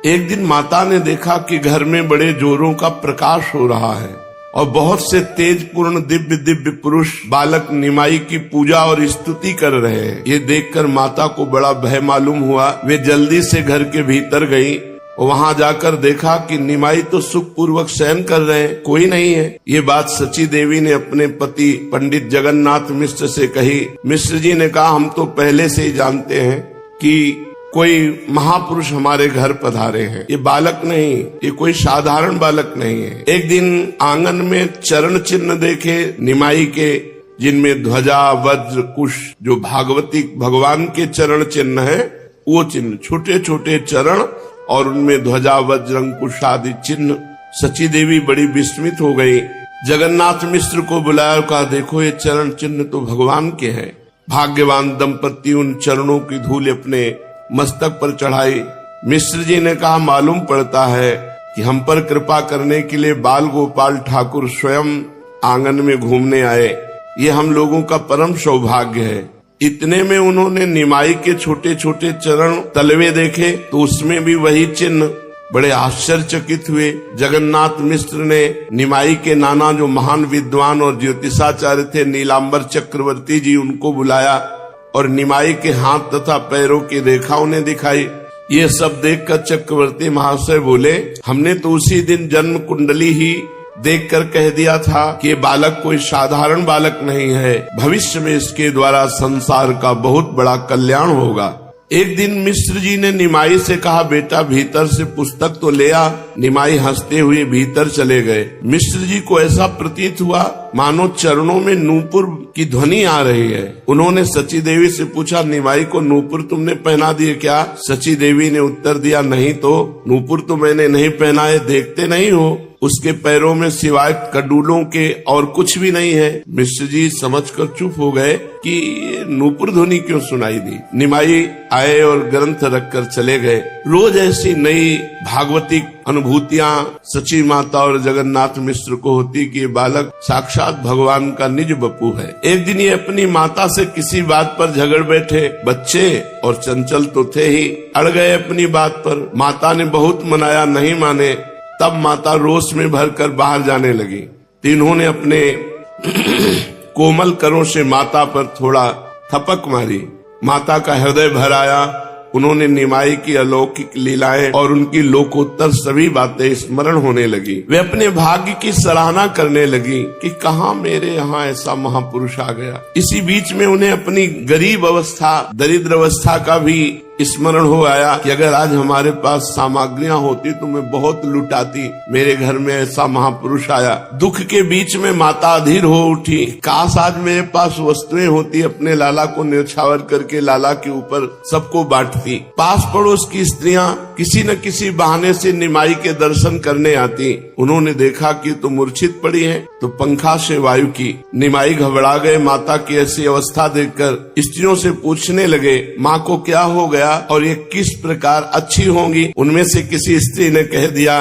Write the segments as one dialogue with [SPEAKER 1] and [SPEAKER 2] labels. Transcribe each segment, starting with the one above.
[SPEAKER 1] एक दिन माता ने देखा कि घर में बड़े जोरों का प्रकाश हो रहा है और बहुत से तेज पूर्ण दिव्य दिव्य पुरुष बालक निमाई की पूजा और स्तुति कर रहे हैं। ये देखकर माता को बड़ा भय मालूम हुआ। वे जल्दी से घर के भीतर गई। वहां जाकर देखा कि निमाई तो सुखपूर्वक शयन कर रहे हैं, कोई नहीं है। ये बात सची देवी ने अपने पति पंडित जगन्नाथ मिश्र से कही। मिश्र जी ने कहा, हम तो पहले से ही जानते हैं कि कोई महापुरुष हमारे घर पधारे हैं। ये बालक नहीं, ये कोई साधारण बालक नहीं है। एक दिन आंगन में चरण चिन्ह देखे निमाई के, जिनमें ध्वजा वज्र कुश, जो भागवती भगवान के चरण चिन्ह है, वो चिन्ह, छोटे छोटे चरण और उनमें ध्वजा वज्र अंकुश आदि चिन्ह। सची देवी बड़ी विस्मित हो गई। जगन्नाथ मिश्र को बुलाया, कहा, देखो ये चरण चिन्ह तो भगवान के हैं। भाग्यवान दंपति उन चरणों की धूल अपने मस्तक पर चढ़ाई। मिश्र जी ने कहा, मालूम पड़ता है कि हम पर कृपा करने के लिए बाल गोपाल ठाकुर स्वयं आंगन में घूमने आए। ये हम लोगों का परम सौभाग्य है। इतने में उन्होंने निमाई के छोटे छोटे चरण तलवे देखे तो उसमें भी वही चिन्ह। बड़े आश्चर्यचकित हुए। जगन्नाथ मिश्र ने निमाई के नाना जो महान विद्वान और ज्योतिषाचार्य थे नीलांबर चक्रवर्ती जी, उनको बुलाया और निमाई के हाथ तथा पैरों की रेखा उन्हें दिखाई। ये सब देखकर चक्रवर्ती महाशय बोले, हमने तो उसी दिन जन्म कुंडली ही देखकर कह दिया था कि ये बालक कोई साधारण बालक नहीं है। भविष्य में इसके द्वारा संसार का बहुत बड़ा कल्याण होगा। एक दिन मिश्र जी ने निमाई से कहा, बेटा भीतर से पुस्तक तो ले आ। निमाई हंसते हुए भीतर चले गए। मिश्र जी को ऐसा प्रतीत हुआ मानो चरणों में नूपुर की ध्वनि आ रही है। उन्होंने सची देवी से पूछा, निमाई को नूपुर तुमने पहना दिए क्या? सची देवी ने उत्तर दिया, नहीं तो, नूपुर तो मैंने नहीं पहनाए, देखते नहीं हो उसके पैरों में सिवाय कडूलों के और कुछ भी नहीं है। मिश्र जी समझकर चुप हो गए कि नूपुर ध्वनि क्यों सुनाई दी। निमाई आए और ग्रंथ रखकर चले गए। रोज ऐसी नई भागवतिक अनुभूतियां सची माता और जगन्नाथ मिश्र को होती कि ये बालक साक्षात भगवान का निज बपू है। एक दिन ये अपनी माता से किसी बात पर झगड़ बैठे। बच्चे और चंचल तो थे ही, अड़ गए अपनी बात पर। माता ने बहुत मनाया, नहीं माने। तब माता रोष में भरकर बाहर जाने लगी। तो इन्होंने अपने कोमल करों से माता पर थोड़ा थपक मारी। माता का हृदय भर आया। उन्होंने निमाई की अलौकिक लीलाएं और उनकी लोकोत्तर सभी बातें स्मरण होने लगी। वे अपने भाग्य की सराहना करने लगी कि कहाँ मेरे यहाँ ऐसा महापुरुष आ गया। इसी बीच में उन्हें अपनी गरीब अवस्था, दरिद्र अवस्था का भी स्मरण हो आया कि अगर आज हमारे पास सामग्रियां होती तो मैं बहुत लुटाती। मेरे घर में ऐसा महापुरुष आया। दुख के बीच में माता अधीर हो उठी। काश आज मेरे पास वस्तुएं होती, अपने लाला को न्यौछावर करके लाला के ऊपर सबको बांटती। पास पड़ोस की स्त्रियां किसी न किसी बहाने से निमाई के दर्शन करने आती। उन्होंने देखा कि तो मूर्छित पड़ी है, तो पंखा से वायु की। निमाई घबरा गए। माता की ऐसी अवस्था देखकर स्त्रियों से पूछने लगे, माँ को क्या हो गया और ये किस प्रकार अच्छी होंगी? उनमें से किसी स्त्री ने कह दिया,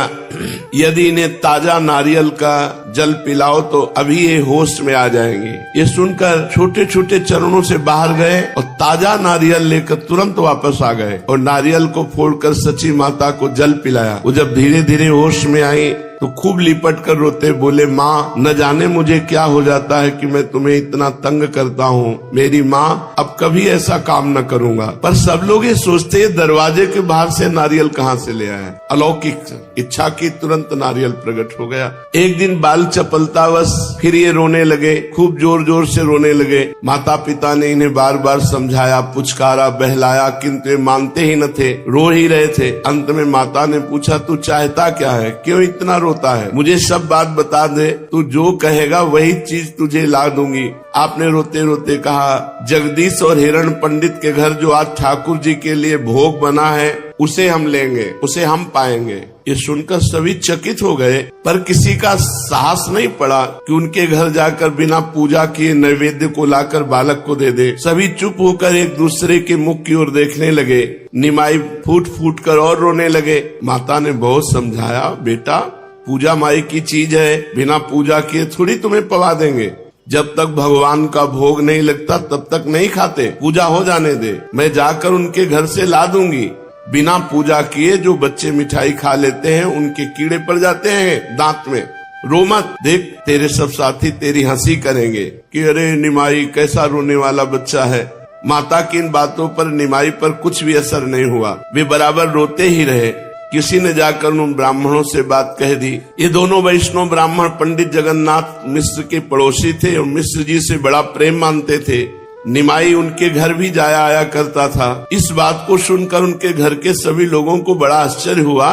[SPEAKER 1] यदि इन्हें ताजा नारियल का जल पिलाओ तो अभी ये होश में आ जाएंगे। ये सुनकर छोटे छोटे चरणों से बाहर गए और ताजा नारियल लेकर तुरंत वापस आ गए और नारियल को फोड़कर सची माता को जल पिलाया। वो जब धीरे धीरे होश में आई तो खूब लिपट कर रोते बोले, माँ न जाने मुझे क्या हो जाता है कि मैं तुम्हें इतना तंग करता हूँ। मेरी माँ, अब कभी ऐसा काम न करूँगा। पर सब लोग ये सोचते दरवाजे के बाहर से नारियल कहाँ से ले आए। अलौकिक इच्छा की तुरंत नारियल प्रकट हो गया। एक दिन बाल चपलतावश फिर ये रोने लगे, खूब जोर जोर से रोने लगे। माता पिता ने इन्हें बार बार समझाया, पुचकारा, बहलाया, किंतु मानते ही न थे, रो ही रहे थे। अंत में माता ने पूछा, तू चाहता क्या है, क्यों इतना रोता है? मुझे सब बात बता दे, तू जो कहेगा वही चीज तुझे ला दूंगी। आपने रोते रोते कहा, जगदीश और हिरण पंडित के घर जो आज ठाकुर जी के लिए भोग बना है उसे हम लेंगे, उसे हम पाएंगे। ये सुनकर सभी चकित हो गए, पर किसी का साहस नहीं पड़ा कि उनके घर जाकर बिना पूजा किए नैवेद्य को लाकर बालक को दे दे। सभी चुप होकर एक दूसरे के मुख की ओर देखने लगे। निमाई फूट फूट कर और रोने लगे। माता ने बहुत समझाया, बेटा पूजा माई की चीज है, बिना पूजा किए थोड़ी तुम्हें पवा देंगे। जब तक भगवान का भोग नहीं लगता तब तक नहीं खाते, पूजा हो जाने दे, मैं जाकर उनके घर से ला दूंगी। बिना पूजा किए जो बच्चे मिठाई खा लेते हैं उनके कीड़े पड़ जाते हैं दांत में। रो मत, देख तेरे सब साथी तेरी हंसी करेंगे कि अरे निमाई कैसा रोने वाला बच्चा है। माता की इन बातों पर निमाई पर कुछ भी असर नहीं हुआ, वे बराबर रोते ही रहे। किसी ने जाकर उन ब्राह्मणों से बात कह दी। ये दोनों वैष्णव ब्राह्मण पंडित जगन्नाथ मिश्र के पड़ोसी थे और मिश्र जी से बड़ा प्रेम मानते थे। निमाई उनके घर भी जाया आया करता था। इस बात को सुनकर उनके घर के सभी लोगों को बड़ा आश्चर्य हुआ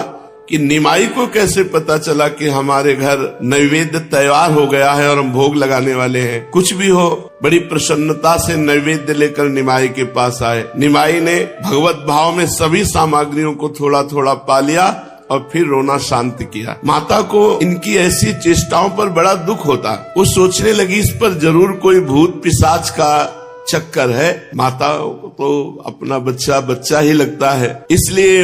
[SPEAKER 1] कि निमाई को कैसे पता चला कि हमारे घर नैवेद्य तैयार हो गया है और हम भोग लगाने वाले हैं। कुछ भी हो, बड़ी प्रसन्नता से नैवेद्य लेकर निमाई के पास आए। निमाई ने भगवत भाव में सभी सामग्रियों को थोड़ा थोड़ा पा लिया और फिर रोना शांत किया। माता को इनकी ऐसी चेष्टाओं पर बड़ा दुख होता। वो सोचने लगी इस पर जरूर कोई भूत पिशाच का चक्कर है। माता को तो अपना बच्चा बच्चा ही लगता है, इसलिए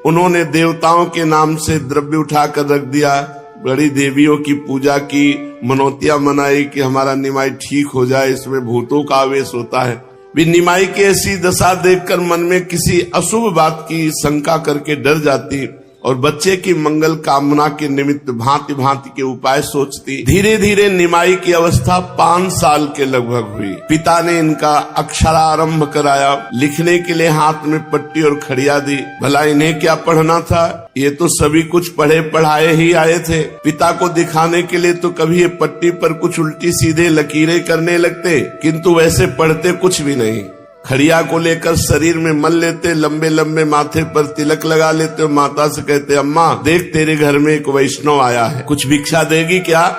[SPEAKER 1] उन्होंने देवताओं के नाम से द्रव्य उठाकर रख दिया। बड़ी देवियों की पूजा की, मनौतियां मनाई कि हमारा निमाई ठीक हो जाए, इसमें भूतों का आवेश होता है। वे निमाई की ऐसी दशा देखकर मन में किसी अशुभ बात की शंका करके डर जाती और बच्चे की मंगल कामना के निमित्त भांति भांति के उपाय सोचती। धीरे धीरे निमाई की अवस्था 5 साल के लगभग हुई। पिता ने इनका अक्षरारंभ कराया, लिखने के लिए हाथ में पट्टी और खड़िया दी। भला इन्हें क्या पढ़ना था, ये तो सभी कुछ पढ़े पढ़ाए ही आए थे। पिता को दिखाने के लिए तो कभी ये पट्टी पर कुछ उल्टी सीधे लकीरें करने लगते, किंतु वैसे पढ़ते कुछ भी नहीं। खड़िया को लेकर शरीर में मल लेते, लंबे लंबे माथे पर तिलक लगा लेते और माता से कहते, अम्मा देख तेरे घर में एक वैष्णव आया है, कुछ भिक्षा देगी क्या।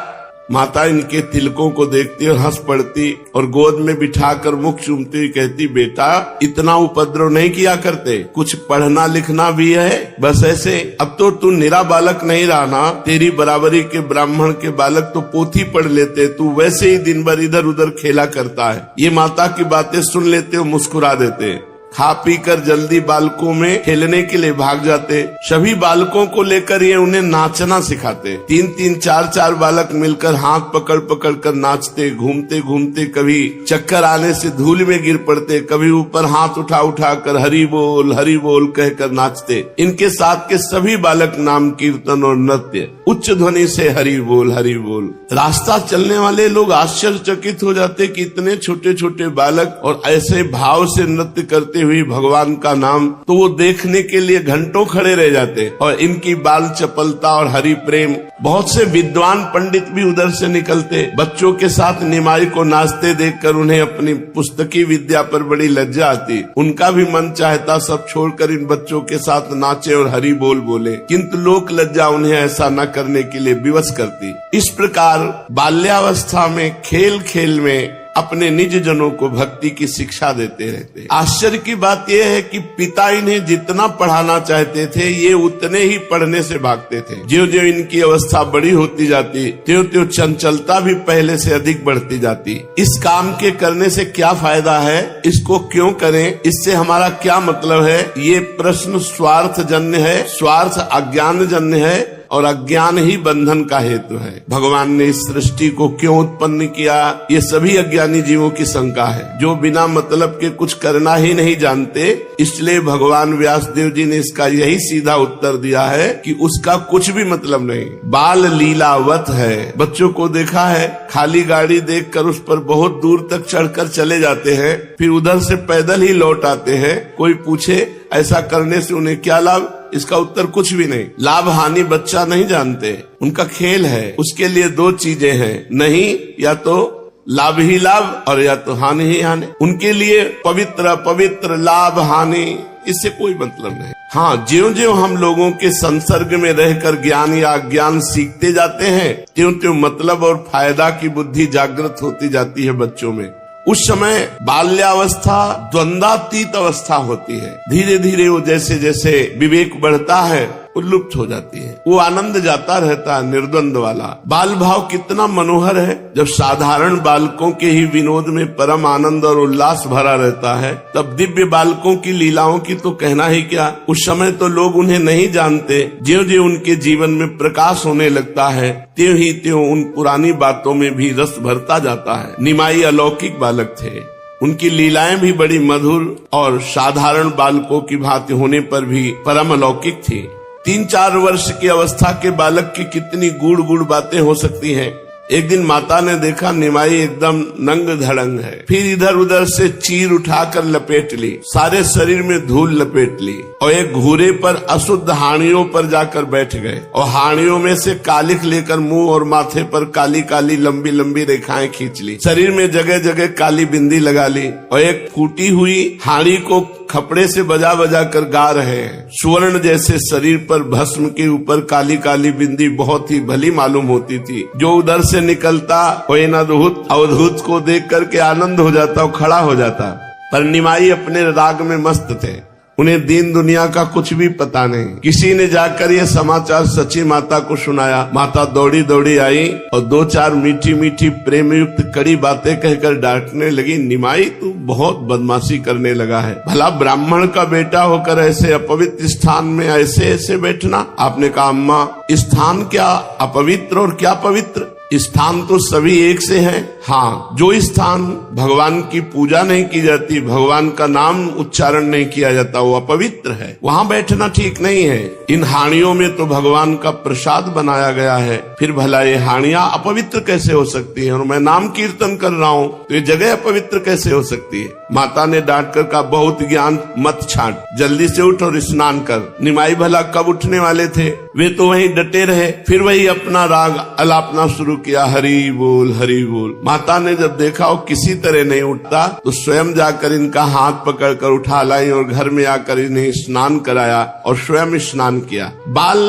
[SPEAKER 1] माता इनके तिलकों को देखती और हंस पड़ती और गोद में बिठाकर मुख चूमती हुई कहती, बेटा इतना उपद्रव नहीं किया करते, कुछ पढ़ना लिखना भी है, बस ऐसे। अब तो तू निरा बालक नहीं रहा ना, तेरी बराबरी के ब्राह्मण के बालक तो पोथी पढ़ लेते, तू वैसे ही दिन भर इधर उधर खेला करता है। ये माता की बातें सुन लेते और मुस्कुरा देते। खा पी कर जल्दी बालकों में खेलने के लिए भाग जाते। सभी बालकों को लेकर ये उन्हें नाचना सिखाते। 3-3, 4-4 बालक मिलकर हाथ पकड़ पकड़ कर नाचते। घूमते घूमते कभी चक्कर आने से धूल में गिर पड़ते, कभी ऊपर हाथ उठा उठा कर हरि बोल कहकर नाचते। इनके साथ के सभी बालक नाम कीर्तन और नृत्य उच्च ध्वनि से हरि बोल। रास्ता चलने वाले लोग आश्चर्यचकित हो जाते कि इतने छोटे छोटे बालक और ऐसे भाव से नृत्य करते हुई भगवान का नाम, तो वो देखने के लिए घंटों खड़े रह जाते। और इनकी बाल चपलता और हरि प्रेम, बहुत से विद्वान पंडित भी उधर से निकलते। बच्चों के साथ निमाई को नाचते देखकर उन्हें अपनी पुस्तकी विद्या पर बड़ी लज्जा आती। उनका भी मन चाहता सब छोड़कर इन बच्चों के साथ नाचे और हरि बोल बोले, किंतु लोक लज्जा उन्हें ऐसा न करने के लिए विवश करती। इस प्रकार बाल्यावस्था में खेल खेल में अपने निज जनों को भक्ति की शिक्षा देते रहते। आश्चर्य की बात यह है कि पिता इन्हें जितना पढ़ाना चाहते थे, ये उतने ही पढ़ने से भागते थे। ज्यों ज्यों इनकी अवस्था बड़ी होती जाती, त्यों त्यों चंचलता भी पहले से अधिक बढ़ती जाती। इस काम के करने से क्या फायदा है, इसको क्यों करें, इससे हमारा क्या मतलब है, ये प्रश्न स्वार्थ जन्य है। स्वार्थ अज्ञान जन्य है और अज्ञान ही बंधन का हेतु है। भगवान ने इस सृष्टि को क्यों उत्पन्न किया, ये सभी अज्ञानी जीवों की शंका है, जो बिना मतलब के कुछ करना ही नहीं जानते। इसलिए भगवान व्यासदेव जी ने इसका यही सीधा उत्तर दिया है कि उसका कुछ भी मतलब नहीं, बाल लीलावत है। बच्चों को देखा है, खाली गाड़ी देखकर उस पर बहुत दूर तक चढ़कर चले जाते हैं, फिर उधर से पैदल ही लौट आते हैं। कोई पूछे ऐसा करने से उन्हें क्या लाभ, इसका उत्तर कुछ भी नहीं। लाभ हानि बच्चा नहीं जानते, उनका खेल है। उसके लिए 2 चीजें हैं, नहीं या तो लाभ ही लाभ और या तो हानि ही हानि। उनके लिए पवित्र लाभ हानि, इससे कोई मतलब नहीं। हाँ, ज्यों ज्यों हम लोगों के संसर्ग में रहकर ज्ञान या अज्ञान सीखते जाते हैं, त्यों त्यों मतलब और फायदा की बुद्धि जागृत होती जाती है बच्चों में। उस समय बाल्यावस्था द्वंद्वातीत अवस्था होती है। धीरे धीरे वो जैसे जैसे विवेक बढ़ता है, लुप्त हो जाती है। वो आनंद जाता रहता है, निर्द्वंद वाला। बाल भाव कितना मनोहर है। जब साधारण बालकों के ही विनोद में परम आनंद और उल्लास भरा रहता है, तब दिव्य बालकों की लीलाओं की तो कहना ही क्या। उस समय तो लोग उन्हें नहीं जानते। ज्यों ज्यों उनके जीवन में प्रकाश होने लगता है, त्यों ही त्यों उन पुरानी बातों में भी रस भरता जाता है। निमाई अलौकिक बालक थे। उनकी लीलाएं भी बड़ी मधुर और साधारण बालकों की भांति होने पर भी परम अलौकिक थी। 3-4 वर्ष की अवस्था के बालक की कितनी गूढ़ गूढ़ बातें हो सकती हैं। एक दिन माता ने देखा निमाई एकदम नंग धड़ंग है। फिर इधर उधर से चीर उठाकर लपेट ली, सारे शरीर में धूल लपेट ली और एक घूरे पर अशुद्ध हानियों पर जाकर बैठ गए और हानियों में से कालिख लेकर मुंह और माथे पर काली काली लंबी लंबी रेखाएं खींच ली। शरीर में जगह जगह काली बिंदी लगा ली और एक फूटी हुई हाड़ी को खपड़े से बजा बजा कर गा रहे हैं। स्वर्ण जैसे शरीर पर भस्म के ऊपर काली काली बिंदी बहुत ही भली मालूम होती थी। जो उधर से निकलता वो इन अवधूत को देख करके आनंद हो जाता और खड़ा हो जाता। पर निमाई अपने राग में मस्त थे, उन्हें दीन दुनिया का कुछ भी पता नहीं। किसी ने जाकर ये समाचार सची माता को सुनाया। माता दौड़ी दौड़ी आई और 2-4 मीठी मीठी प्रेम युक्त कड़ी बातें कहकर डांटने लगी। निमाई तू बहुत बदमाशी करने लगा है, भला ब्राह्मण का बेटा होकर ऐसे अपवित्र स्थान में ऐसे ऐसे बैठना। आपने कहा अम्मा स्थान क्या अपवित्र और क्या पवित्र, स्थान तो सभी एक से हैं। हाँ, जो स्थान भगवान की पूजा नहीं की जाती, भगवान का नाम उच्चारण नहीं किया जाता, वो अपवित्र है, वहाँ बैठना ठीक नहीं है। इन हानियों में तो भगवान का प्रसाद बनाया गया है, फिर भला ये हानियां अपवित्र कैसे हो सकती हैं? और मैं नाम कीर्तन कर रहा हूँ तो ये जगह अपवित्र कैसे हो सकती है? माता ने डांट कर कहा बहुत ज्ञान मत छांट, जल्दी से उठ और स्नान कर। निमाई भला कब उठने वाले थे, वे तो वहीं डटे रहे। फिर वही अपना राग अलापना शुरू किया, हरि बोल हरि बोल। माता ने जब देखा वो किसी तरह नहीं उठता तो स्वयं जाकर इनका हाथ पकड़कर उठा लाई और घर में आकर इन्हें स्नान कराया और स्वयं स्नान किया। बाल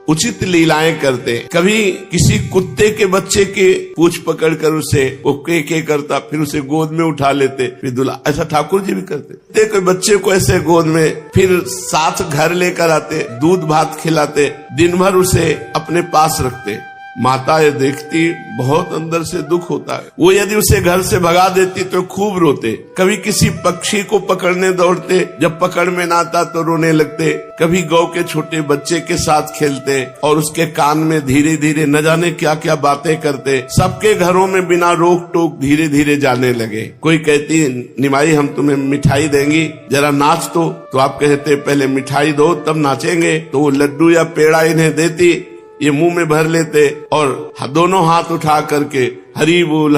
[SPEAKER 1] उचित लीलाएं करते, कभी किसी कुत्ते के बच्चे के पूंछ पकड़कर उसे वो के करता, फिर उसे गोद में उठा लेते, फिर दुल्हा। ऐसा ठाकुर जी भी करते, कोई बच्चे को ऐसे गोद में, फिर साथ घर लेकर आते, दूध भात खिलाते, दिन भर उसे अपने पास रखते। माता ये देखती बहुत अंदर से दुख होता है। वो यदि उसे घर से भगा देती तो खूब रोते। कभी किसी पक्षी को पकड़ने दौड़ते, जब पकड़ में ना आता तो रोने लगते। कभी गौ के छोटे बच्चे के साथ खेलते और उसके कान में धीरे धीरे न जाने क्या क्या बातें करते। सबके घरों में बिना रोक टोक धीरे धीरे जाने लगे। कोई कहती निमाई हम तुम्हें मिठाई देंगी, जरा नाच तो आप कहते पहले मिठाई दो तब नाचेंगे। तो वो लड्डू या पेड़ा इन्हें देती, ये मुंह में भर लेते और दोनों हाथ उठा करके हरि बोल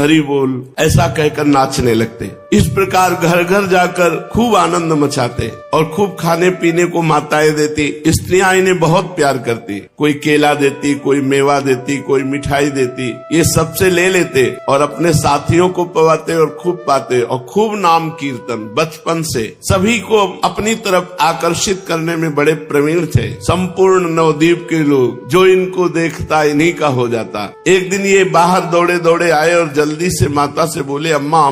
[SPEAKER 1] ऐसा कहकर नाचने लगते। इस प्रकार घर घर जाकर खूब आनंद मचाते और खूब खाने पीने को माताएं देती। स्त्रियां इन्हें बहुत प्यार करती, कोई केला देती, कोई मेवा देती, कोई मिठाई देती। ये सबसे ले लेते और अपने साथियों को पवाते और खूब पाते और खूब नाम कीर्तन। बचपन से सभी को अपनी तरफ आकर्षित करने में बड़े प्रवीण थे। संपूर्ण नवद्वीप के लोग जो इनको देखता इन्हीं का हो जाता। एक दिन ये बाहर दौड़े दौड़े आए और जल्दी से माता से बोले अम्मा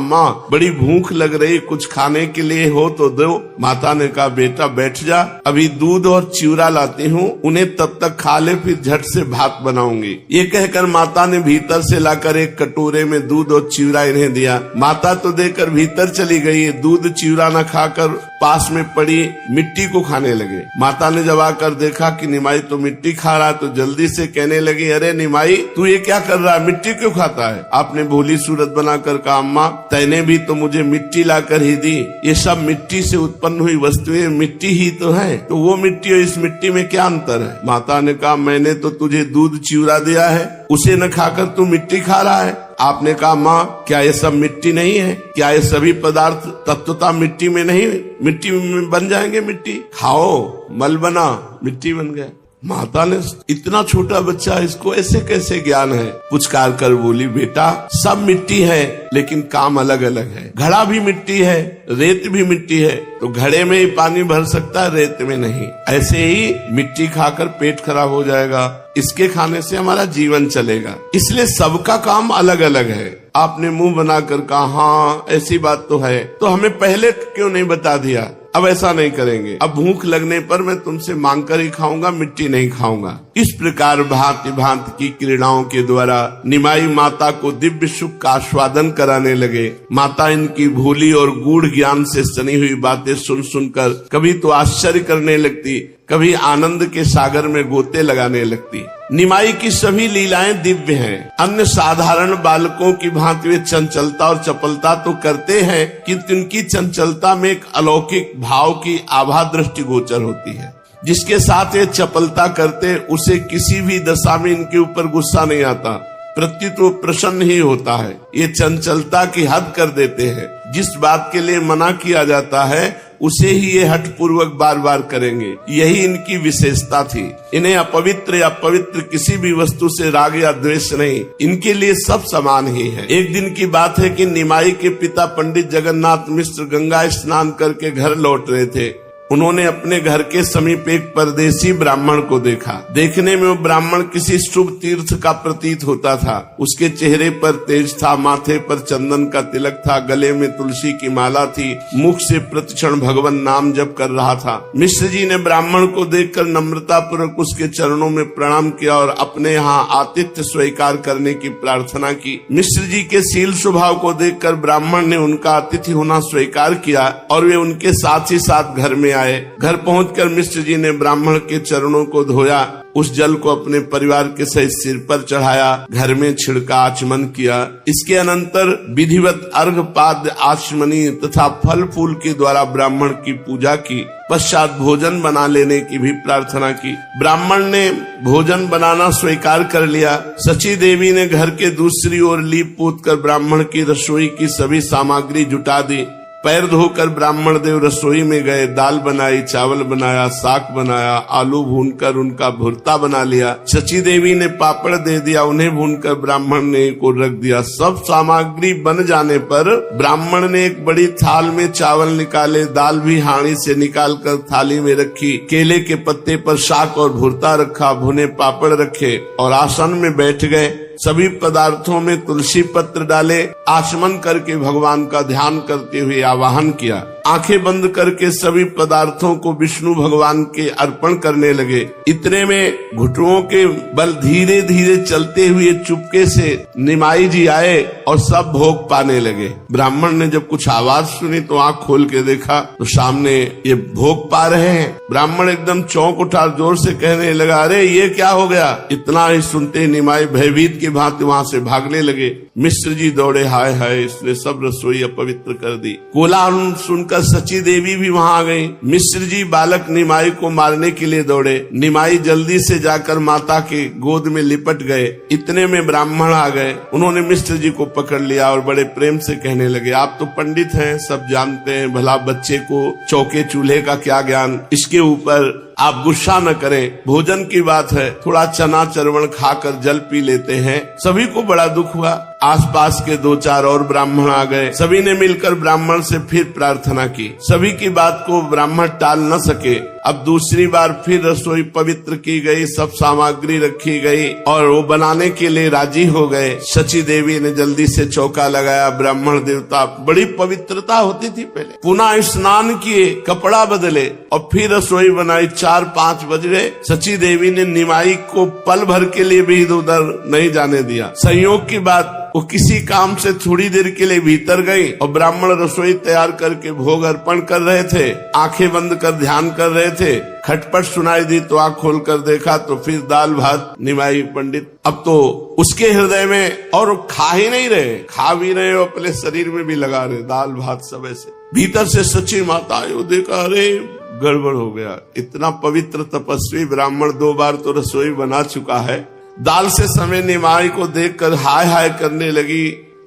[SPEAKER 1] बड़ी भूख लग रही, कुछ खाने के लिए हो तो दो। माता ने कहा बेटा बैठ जा, अभी दूध और चिवड़ा लाती हूँ, उन्हें तब तक खा ले, फिर झट से भात बनाऊंगी। ये कहकर माता ने भीतर से लाकर एक कटोरे में दूध और चिवड़ा इन्हें दिया। माता तो देकर भीतर चली गई, दूध चिवड़ा न खाकर पास में पड़ी मिट्टी को खाने लगे। माता ने जब आकर देखा कि निमाई तो मिट्टी खा रहा तो जल्दी से कहने लगी अरे निमाई तू ये क्या कर रहा है, मिट्टी क्यों खाता है? आपने भोली सूरत बनाकर कहा अम्मा तैने भी तो मुझे मिट्टी लाकर ही दी, ये सब मिट्टी से उत्पन्न हुई वस्तुएं मिट्टी ही तो है, तो वो मिट्टी और इस मिट्टी में क्या अंतर है? माता ने कहा मैंने तो तुझे दूध चिवड़ा दिया है, उसे न खाकर तू मिट्टी खा रहा है। आपने कहा माँ क्या ये सब मिट्टी नहीं है? क्या ये सभी पदार्थ तत्वता मिट्टी में नहीं, मिट्टी में बन जाएंगे? मिट्टी खाओ, मल बना मिट्टी बन गया। माता ने इतना छोटा बच्चा इसको ऐसे कैसे ज्ञान है? पुचकार कर बोली बेटा सब मिट्टी है लेकिन काम अलग अलग है। घड़ा भी मिट्टी है, रेत भी मिट्टी है, तो घड़े में ही पानी भर सकता है, रेत में नहीं। ऐसे ही मिट्टी खाकर पेट खराब हो जाएगा, इसके खाने से हमारा जीवन चलेगा। इसलिए सबका काम अलग अलग है। आपने मुंह बनाकर कहा हाँ ऐसी बात तो है, तो हमें पहले क्यों नहीं बता दिया? अब ऐसा नहीं करेंगे, अब भूख लगने पर मैं तुमसे मांग कर ही खाऊंगा, मिट्टी नहीं खाऊंगा। इस प्रकार भांति भांति की क्रीड़ाओं के द्वारा निमाई माता को दिव्य सुख का आस्वादन कराने लगे। माता इनकी भोली और गूढ़ ज्ञान से सनी हुई बातें सुन सुनकर कभी तो आश्चर्य करने लगती, कभी आनंद के सागर में गोते लगाने लगती। निमाई की सभी लीलाएं दिव्य हैं। अन्य साधारण बालकों की भांति वे चंचलता और चपलता तो करते हैं, किंतु उनकी चंचलता में एक अलौकिक भाव की आभा दृष्टि गोचर होती है। जिसके साथ ये चपलता करते उसे किसी भी दशा में इनके ऊपर गुस्सा नहीं आता, प्रत्युत वो प्रसन्न ही होता है। ये चंचलता की हद कर देते हैं। जिस बात के लिए मना किया जाता है उसे ही ये हठ पूर्वक बार बार करेंगे। यही इनकी विशेषता थी। इन्हें अपवित्र या पवित्र किसी भी वस्तु से राग या द्वेष नहीं, इनके लिए सब समान ही है। एक दिन की बात है कि निमाई के पिता पंडित जगन्नाथ मिश्र गंगा स्नान करके घर लौट रहे थे। उन्होंने अपने घर के समीप एक परदेसी ब्राह्मण को देखा। देखने में वो ब्राह्मण किसी शुभ तीर्थ का प्रतीत होता था। उसके चेहरे पर तेज था, माथे पर चंदन का तिलक था, गले में तुलसी की माला थी, मुख से प्रतिक्षण भगवान नाम जप कर रहा था। मिश्र जी ने ब्राह्मण को देखकर नम्रता पूर्वक उसके चरणों में प्रणाम किया और अपने यहाँ आतिथ्य स्वीकार करने की प्रार्थना की। मिश्र जी के शील स्वभाव को देखकर ब्राह्मण ने उनका अतिथि होना स्वीकार किया और वे उनके साथ ही साथ घर में आए। घर पहुंचकर मिश्र जी ने ब्राह्मण के चरणों को धोया, उस जल को अपने परिवार के सहित सिर पर चढ़ाया, घर में छिड़का, आचमन किया। इसके अनंतर विधिवत अर्घ पाद्य आचमनी तथा फल फूल के द्वारा ब्राह्मण की पूजा की। पश्चात भोजन बना लेने की भी प्रार्थना की। ब्राह्मण ने भोजन बनाना स्वीकार कर लिया। सची देवी ने घर के दूसरी ओर लीप पोत कर ब्राह्मण की रसोई की सभी सामग्री जुटा दी। पैर धोकर ब्राह्मण देव रसोई में गए। दाल बनाई, चावल बनाया, साग बनाया, आलू भूनकर उनका भुर्ता बना लिया। सची देवी ने पापड़ दे दिया, उन्हें भूनकर ब्राह्मण ने को रख दिया। सब सामग्री बन जाने पर ब्राह्मण ने एक बड़ी थाल में चावल निकाले, दाल भी हांडी से निकालकर थाली में रखी, केले के पत्ते पर साग और भुर्ता रखा, भुने पापड़ रखे और आसन में बैठ गए। सभी पदार्थों में तुलसी पत्र डाले, आचमन करके भगवान का ध्यान करते हुए आवाहन किया। आंखें बंद करके सभी पदार्थों को विष्णु भगवान के अर्पण करने लगे। इतने में घुटुओं के बल धीरे धीरे चलते हुए चुपके से निमाई जी आए और सब भोग पाने लगे। ब्राह्मण ने जब कुछ आवाज सुनी तो आंख खोल के देखा तो सामने ये भोग पा रहे हैं। ब्राह्मण एकदम चौंक उठा, जोर से कहने लगा, अरे ये क्या हो गया। इतना ही सुनते निमाई भयभीत की भांति वहाँ से भागने लगे। मिश्र जी दौड़े, हाय हाय इसने सब रसोई अपवित्र कर दी। कोलाहल सुनकर सची देवी भी वहाँ आ गई। मिश्र जी बालक निमाई को मारने के लिए दौड़े। निमाई जल्दी से जाकर माता के गोद में लिपट गए। इतने में ब्राह्मण आ गए। उन्होंने मिश्र जी को पकड़ लिया और बड़े प्रेम से कहने लगे, आप तो पंडित हैं, सब जानते हैं, भला बच्चे को चौके चूल्हे का क्या ज्ञान। इसके ऊपर आप गुस्सा न करें, भोजन की बात है, थोड़ा चना चरवण खाकर जल पी लेते हैं। सभी को बड़ा दुख हुआ। आसपास के 2-4 और ब्राह्मण आ गए। सभी ने मिलकर ब्राह्मण से फिर प्रार्थना की। सभी की बात को ब्राह्मण टाल न सके। अब दूसरी बार फिर रसोई पवित्र की गई, सब सामग्री रखी गई और वो बनाने के लिए राजी हो गए। सची देवी ने जल्दी से चौका लगाया। ब्राह्मण देवता, बड़ी पवित्रता होती थी पहले, पुनः स्नान किए, कपड़ा बदले और फिर रसोई बनाई। 4-5 बज गए। सची देवी ने निमाई को पल भर के लिए भी इधर उधर नहीं जाने दिया। संयोग की बात, वो किसी काम से थोड़ी देर के लिए भीतर गई और ब्राह्मण रसोई तैयार करके भोग अर्पण कर रहे थे। आंखें बंद कर ध्यान कर रहे थे। खटपट सुनाई दी तो आंख खोल कर देखा तो फिर दाल भात निमाई पंडित। अब तो उसके हृदय में, और खा ही नहीं रहे, खा भी रहे और अपने शरीर में भी लगा रहे दाल भात सब ऐसे। भीतर से सची माता आयो, देखा अरे गड़बड़ हो गया। इतना पवित्र तपस्वी ब्राह्मण 2 बार तो रसोई बना चुका है। दाल से समय निमाई को देखकर हाय हाय करने लगी।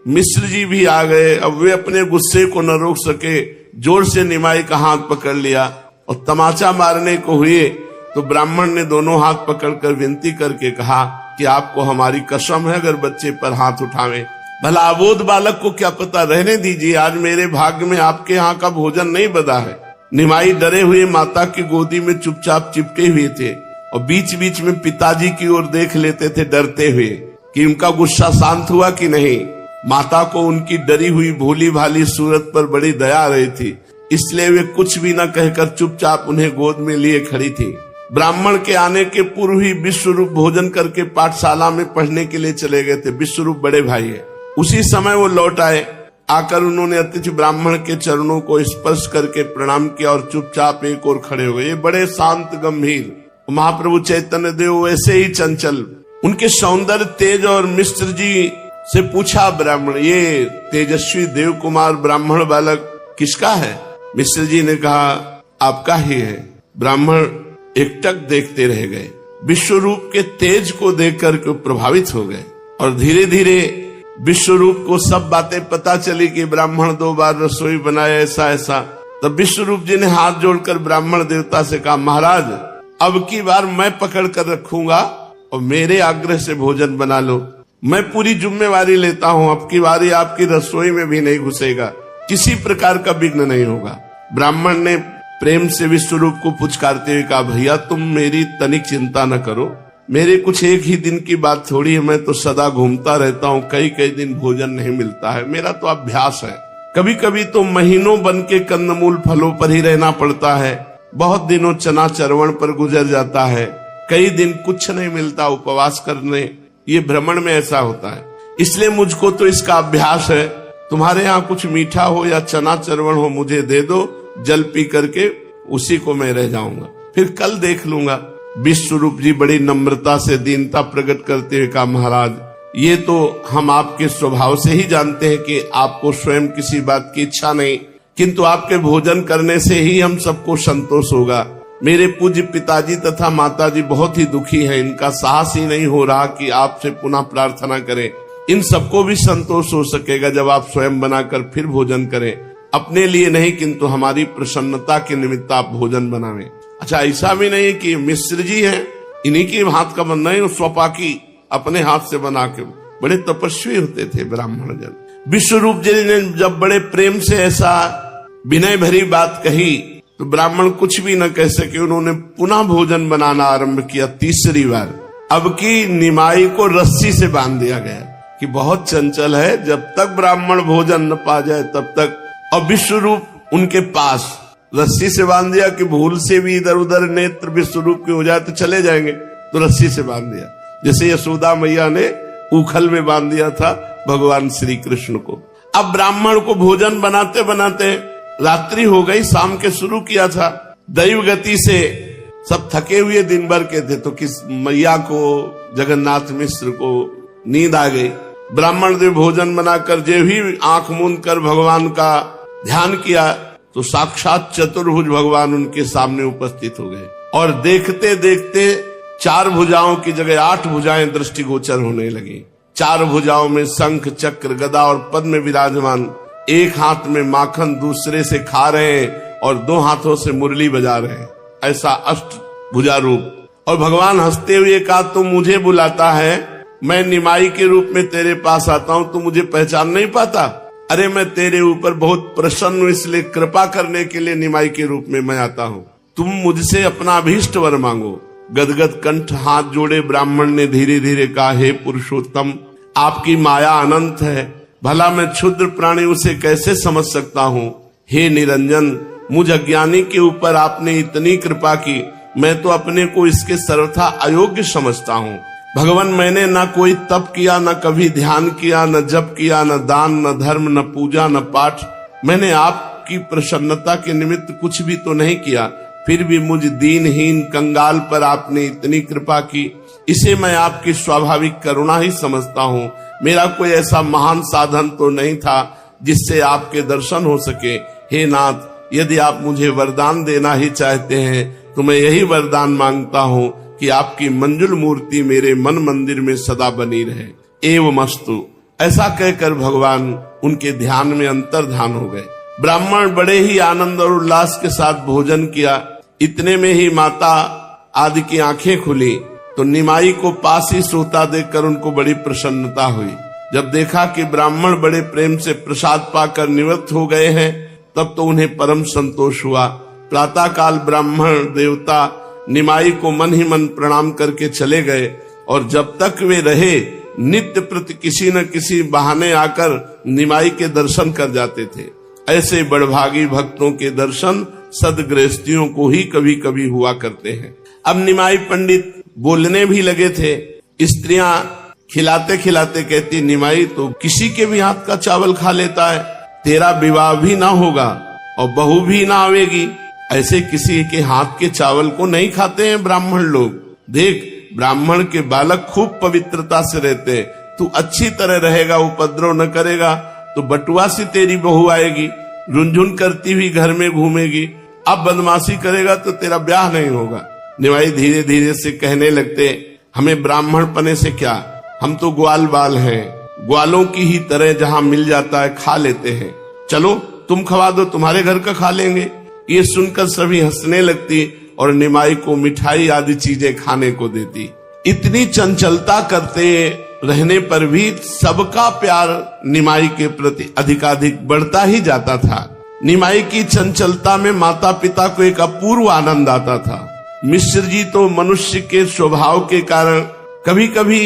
[SPEAKER 1] मिश्र जी भी आ गए। अब वे अपने गुस्से को न रोक सके, जोर से निमाई का हाथ पकड़ लिया और तमाचा मारने को हुए तो ब्राह्मण ने दोनों हाथ पकड़कर विनती करके कहा कि आपको हमारी कसम है, अगर बच्चे पर हाथ उठावे। भला अबोध बालक को क्या पता, रहने दीजिए, आज मेरे भाग्य में आपके यहाँ का भोजन नहीं बना है। निमाई डरे हुए माता की गोदी में चुपचाप चिपके हुए थे और बीच बीच में पिताजी की ओर देख लेते थे डरते हुए कि उनका गुस्सा शांत हुआ कि नहीं। माता को उनकी डरी हुई भोली भाली सूरत पर बड़ी दया आ रही थी, इसलिए वे कुछ भी न कहकर चुपचाप उन्हें गोद में लिए खड़ी थी। ब्राह्मण के आने के पूर्व ही विश्वरूप भोजन करके पाठशाला में पढ़ने के लिए चले गए थे। विश्वरूप बड़े भाई है। उसी समय वो लौट आए। आकर उन्होंने अतिथि ब्राह्मण के चरणों को स्पर्श करके प्रणाम किया और चुपचाप एक ओर खड़े हो गए। ये बड़े शांत गंभीर, महाप्रभु चैतन्य देव वैसे ही चंचल। उनके सौंदर्य तेज और मिश्र जी से पूछा ब्राह्मण, ये तेजस्वी देव कुमार ब्राह्मण बालक किसका है? मिश्र जी ने कहा, आपका ही है। ब्राह्मण एकटक देखते रह गए। विश्व रूप के तेज को देखकर के प्रभावित हो गए और धीरे धीरे विश्व रूप को सब बातें पता चली कि ब्राह्मण 2 बार रसोई बनाए, ऐसा ऐसा। तब विश्व रूप जी ने हाथ जोड़कर ब्राह्मण देवता से कहा, महाराज अब की बार मैं पकड़ कर रखूंगा और मेरे आग्रह से भोजन बना लो। मैं पूरी जिम्मेवारी लेता हूँ, अब की बारी आपकी रसोई में भी नहीं घुसेगा, किसी प्रकार का विघ्न नहीं होगा। ब्राह्मण ने प्रेम से विश्व रूप को पुचकारते हुए कहा, भैया तुम मेरी तनिक चिंता न करो, मेरे कुछ एक ही दिन की बात थोड़ी है, मैं तो सदा घूमता रहता हूँ, कई कई दिन भोजन नहीं मिलता है, मेरा तो अभ्यास है। कभी कभी तो महीनों बन के कंदमूल फलों पर ही रहना पड़ता है, बहुत दिनों चना चरवण पर गुजर जाता है, कई दिन कुछ नहीं मिलता उपवास करने, ये भ्रमण में ऐसा होता है, इसलिए मुझको तो इसका अभ्यास है। तुम्हारे यहाँ कुछ मीठा हो या चना चरवण हो मुझे दे दो, जल पी करके उसी को मैं रह जाऊंगा, फिर कल देख लूंगा। विश्व रूप जी बड़ी नम्रता से दीनता प्रकट करते हुए कहा, महाराज ये तो हम आपके स्वभाव से ही जानते हैं कि आपको स्वयं किसी बात की इच्छा नहीं, किंतु आपके भोजन करने से ही हम सबको संतोष होगा। मेरे पूज्य पिताजी तथा माताजी बहुत ही दुखी हैं, इनका साहस ही नहीं हो रहा कि आपसे पुनः प्रार्थना करें। इन सबको भी संतोष हो सकेगा जब आप स्वयं बनाकर फिर भोजन करें, अपने लिए नहीं किंतु हमारी प्रसन्नता के निमित्त आप भोजन बनावें। अच्छा, ऐसा भी नहीं कि मिश्र जी हैं, इन्हीं के हाथ का बनना है, स्वपाकी अपने हाथ से बना के, बड़े तपस्वी होते थे ब्राह्मण जन। विश्व रूप जी ने जब बड़े प्रेम से ऐसा विनय भरी बात कही तो ब्राह्मण कुछ भी न कह सके, उन्होंने पुनः भोजन बनाना आरंभ किया। तीसरी बार अब की निमाई को रस्सी से बांध दिया गया कि बहुत चंचल है, जब तक ब्राह्मण भोजन न पा जाए तब तक। और विश्व रूप उनके पास रस्सी से बांध दिया कि भूल से भी इधर उधर नेत्र विश्व रूप के हो जाए तो चले जाएंगे, तो रस्सी से बांध दिया, जैसे यशोदा मैया ने उखल में बांध दिया था भगवान श्री कृष्ण को। अब ब्राह्मण को भोजन बनाते बनाते रात्रि हो गई, शाम के शुरू किया था। दैव गति से सब थके हुए दिन भर के थे, तो किस मैया को, जगन्नाथ मिश्र को नींद आ गई। ब्राह्मण देव भोजन बनाकर जो भी आंख मूंद कर भगवान का ध्यान किया तो साक्षात चतुर्भुज भगवान उनके सामने उपस्थित हो गए और देखते देखते 4 भुजाओं की जगह 8 भुजाएं दृष्टिगोचर होने लगी। 4 भुजाओं में शंख चक्र गदा और पद्म विराजमान, एक हाथ में माखन दूसरे से खा रहे हैं और 2 हाथों से मुरली बजा रहे हैं, ऐसा अष्ट भुजा रूप। और भगवान हंसते हुए कहा, तुम मुझे बुलाता है, मैं निमाई के रूप में तेरे पास आता हूँ, तू मुझे पहचान नहीं पाता? अरे मैं तेरे ऊपर बहुत प्रसन्न हूं, इसलिए कृपा करने के लिए निमाई के रूप में मैं आता हूँ, तुम मुझसे अपना अभीष्ट वर मांगो। गदगद कंठ हाथ जोड़े ब्राह्मण ने धीरे धीरे कहा, हे पुरुषोत्तम, आपकी माया अनंत है, भला मैं क्षुद्र प्राणी उसे कैसे समझ सकता हूँ। हे निरंजन, मुझ अज्ञानी के ऊपर आपने इतनी कृपा की, मैं तो अपने को इसके सर्वथा अयोग्य समझता हूँ। भगवान, मैंने न कोई तप किया, न कभी ध्यान किया, न जप किया, न दान, न धर्म, न पूजा, न पाठ, मैंने आपकी प्रसन्नता के निमित्त कुछ भी तो नहीं किया, फिर भी मुझ दीनहीन कंगाल पर आपने इतनी कृपा की, इसे मैं आपकी स्वाभाविक करुणा ही समझता हूँ। मेरा कोई ऐसा महान साधन तो नहीं था जिससे आपके दर्शन हो सके। हे नाथ, यदि आप मुझे वरदान देना ही चाहते हैं तो मैं यही वरदान मांगता हूँ कि आपकी मंजुल मूर्ति मेरे मन मंदिर में सदा बनी रहे। एवमस्तु। ऐसा कहकर भगवान उनके ध्यान में अंतर्धान हो गए। ब्राह्मण बड़े ही आनंद और उल्लास के साथ भोजन किया। इतने में ही माता आदि की आंखें खुली तो निमाई को पास ही सोता देखकर उनको बड़ी प्रसन्नता हुई। जब देखा कि ब्राह्मण बड़े प्रेम से प्रसाद पाकर निवृत्त हो गए हैं तब तो उन्हें परम संतोष हुआ। प्रातः काल ब्राह्मण देवता निमाई को मन ही मन प्रणाम करके चले गए और जब तक वे रहे नित्य प्रति किसी न किसी बहाने आकर निमाई के दर्शन कर जाते थे। ऐसे बड़भागी भक्तों के दर्शन सदगृहस्थियों को ही कभी कभी हुआ करते हैं। अब निमाई पंडित बोलने भी लगे थे। स्त्रियां खिलाते खिलाते कहती, निमाई तो किसी के भी हाथ का चावल खा लेता है, तेरा विवाह भी ना होगा और बहू भी ना आवेगी। ऐसे किसी के हाथ के चावल को नहीं खाते हैं ब्राह्मण लोग। देख, ब्राह्मण के बालक खूब पवित्रता से रहते हैं। तू अच्छी तरह रहेगा, उपद्रव न करेगा तो बटुआ सी तेरी बहू आएगी, रुनझुन करती हुई घर में घूमेगी। अब बदमाशी करेगा तो तेरा ब्याह नहीं होगा। निमाई धीरे धीरे से कहने लगते, हमें ब्राह्मण पने से क्या, हम तो ग्वाल बाल हैं, ग्वालों की ही तरह जहां मिल जाता है खा लेते हैं। चलो तुम खवा दो, तुम्हारे घर का खा लेंगे। ये सुनकर सभी हंसने लगती और निमाई को मिठाई आदि चीजें खाने को देती। इतनी चंचलता करते रहने पर भी सबका प्यार निमाई के प्रति अधिकाधिक बढ़ता ही जाता था। निमाई की चंचलता में माता पिता को एक अपूर्व आनंद आता था। मिश्र जी तो मनुष्य के स्वभाव के कारण कभी कभी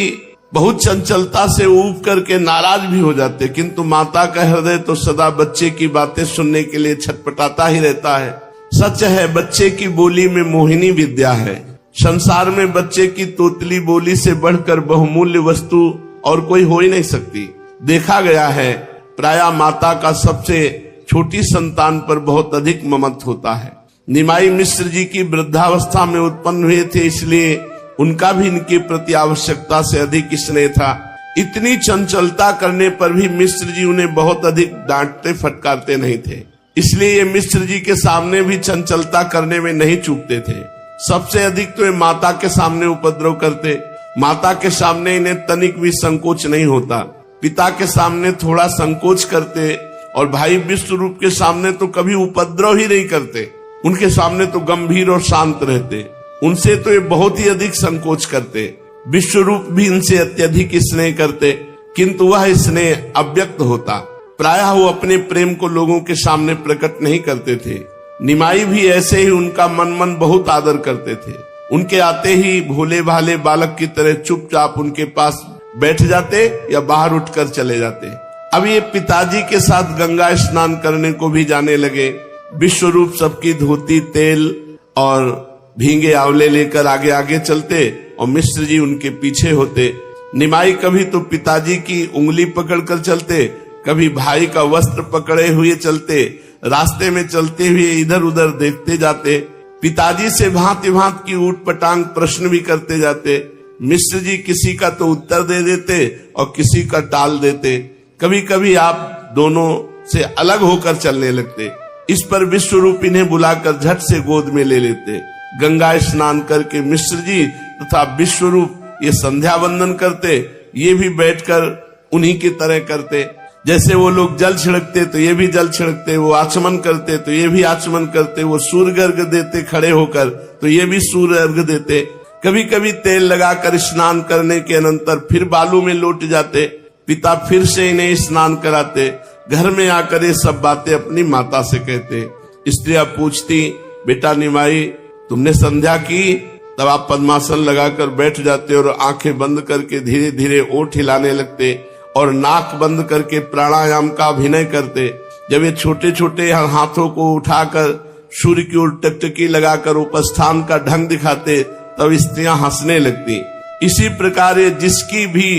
[SPEAKER 1] बहुत चंचलता से ऊब करके नाराज भी हो जाते, किंतु माता का हृदय तो सदा बच्चे की बातें सुनने के लिए छटपटाता ही रहता है। सच है, बच्चे की बोली में मोहिनी विद्या है। संसार में बच्चे की तोतली बोली से बढ़कर बहुमूल्य वस्तु और कोई हो ही नहीं सकती। देखा गया है, प्रायः माता का सबसे छोटी संतान पर बहुत अधिक ममत्व होता है। निमाई मिश्र जी की वृद्धावस्था में उत्पन्न हुए थे, इसलिए उनका भी इनके प्रति आवश्यकता से अधिक स्नेह था। इतनी चंचलता करने पर भी मिश्र जी उन्हें बहुत अधिक डांटते फटकारते नहीं थे, इसलिए ये मिश्र जी के सामने भी चंचलता करने में नहीं चूकते थे। सबसे अधिक तो ये माता के सामने उपद्रव करते। माता के सामने इन्हें तनिक भी संकोच नहीं होता। पिता के सामने थोड़ा संकोच करते और भाई विश्वरूप के सामने तो कभी उपद्रव ही नहीं करते। उनके सामने तो गंभीर और शांत रहते। उनसे तो ये बहुत ही अधिक संकोच करते। विश्वरूप भी इनसे अत्यधिक स्नेह करते, किंतु वह स्नेह अव्यक्त होता। प्रायः वो अपने प्रेम को लोगों के सामने प्रकट नहीं करते थे। निमाई भी ऐसे ही उनका मन बहुत आदर करते थे। उनके आते ही भोले भाले बालक की तरह चुपचाप उनके पास बैठ जाते या बाहर उठकर चले जाते। अब ये पिताजी के साथ गंगा स्नान करने को भी जाने लगे। विश्वरूप सबकी धोती, तेल और भींगे आंवले लेकर आगे आगे चलते और मिश्र जी उनके पीछे होते। निमाई कभी तो पिताजी की उंगली पकड़कर चलते, कभी भाई का वस्त्र पकड़े हुए चलते। रास्ते में चलते हुए इधर उधर देखते जाते। पिताजी से भांति भांति की ऊट पटांग प्रश्न भी करते जाते। मिश्र जी किसी का तो उत्तर दे देते और किसी का टाल देते। कभी कभी आप दोनों से अलग होकर चलने लगते। इस पर विश्वरूप इन्हें बुलाकर झट से गोद में ले लेते। गंगा स्नान करके मिश्र जी तथा विश्वरूप ये संध्या वंदन करते। ये भी बैठकर उन्हीं की तरह करते। जैसे वो लोग जल छिड़कते तो ये भी जल छिड़कते, वो आचमन करते तो ये भी आचमन करते, वो सूर्य अर्घ देते खड़े होकर तो ये भी सूर्य अर्घ देते। कभी कभी तेल लगाकर स्नान करने के अनंतर फिर बालू में लौट जाते। पिता फिर से इन्हें स्नान कराते। घर में आकर ये सब बातें अपनी माता से कहते। स्त्रियां पूछती, बेटा निमाई तुमने संध्या की? तब आप पद्मासन लगाकर बैठ जाते और आंखें बंद करके धीरे धीरे ओठ हिलाने लगते और नाक बंद करके प्राणायाम का अभिनय करते। जब ये छोटे छोटे हाथों को उठाकर सूर्य की ओर टकटकी लगाकर उपस्थान का ढंग दिखाते तब स्त्रियां हंसने लगती। इसी प्रकार ये जिसकी भी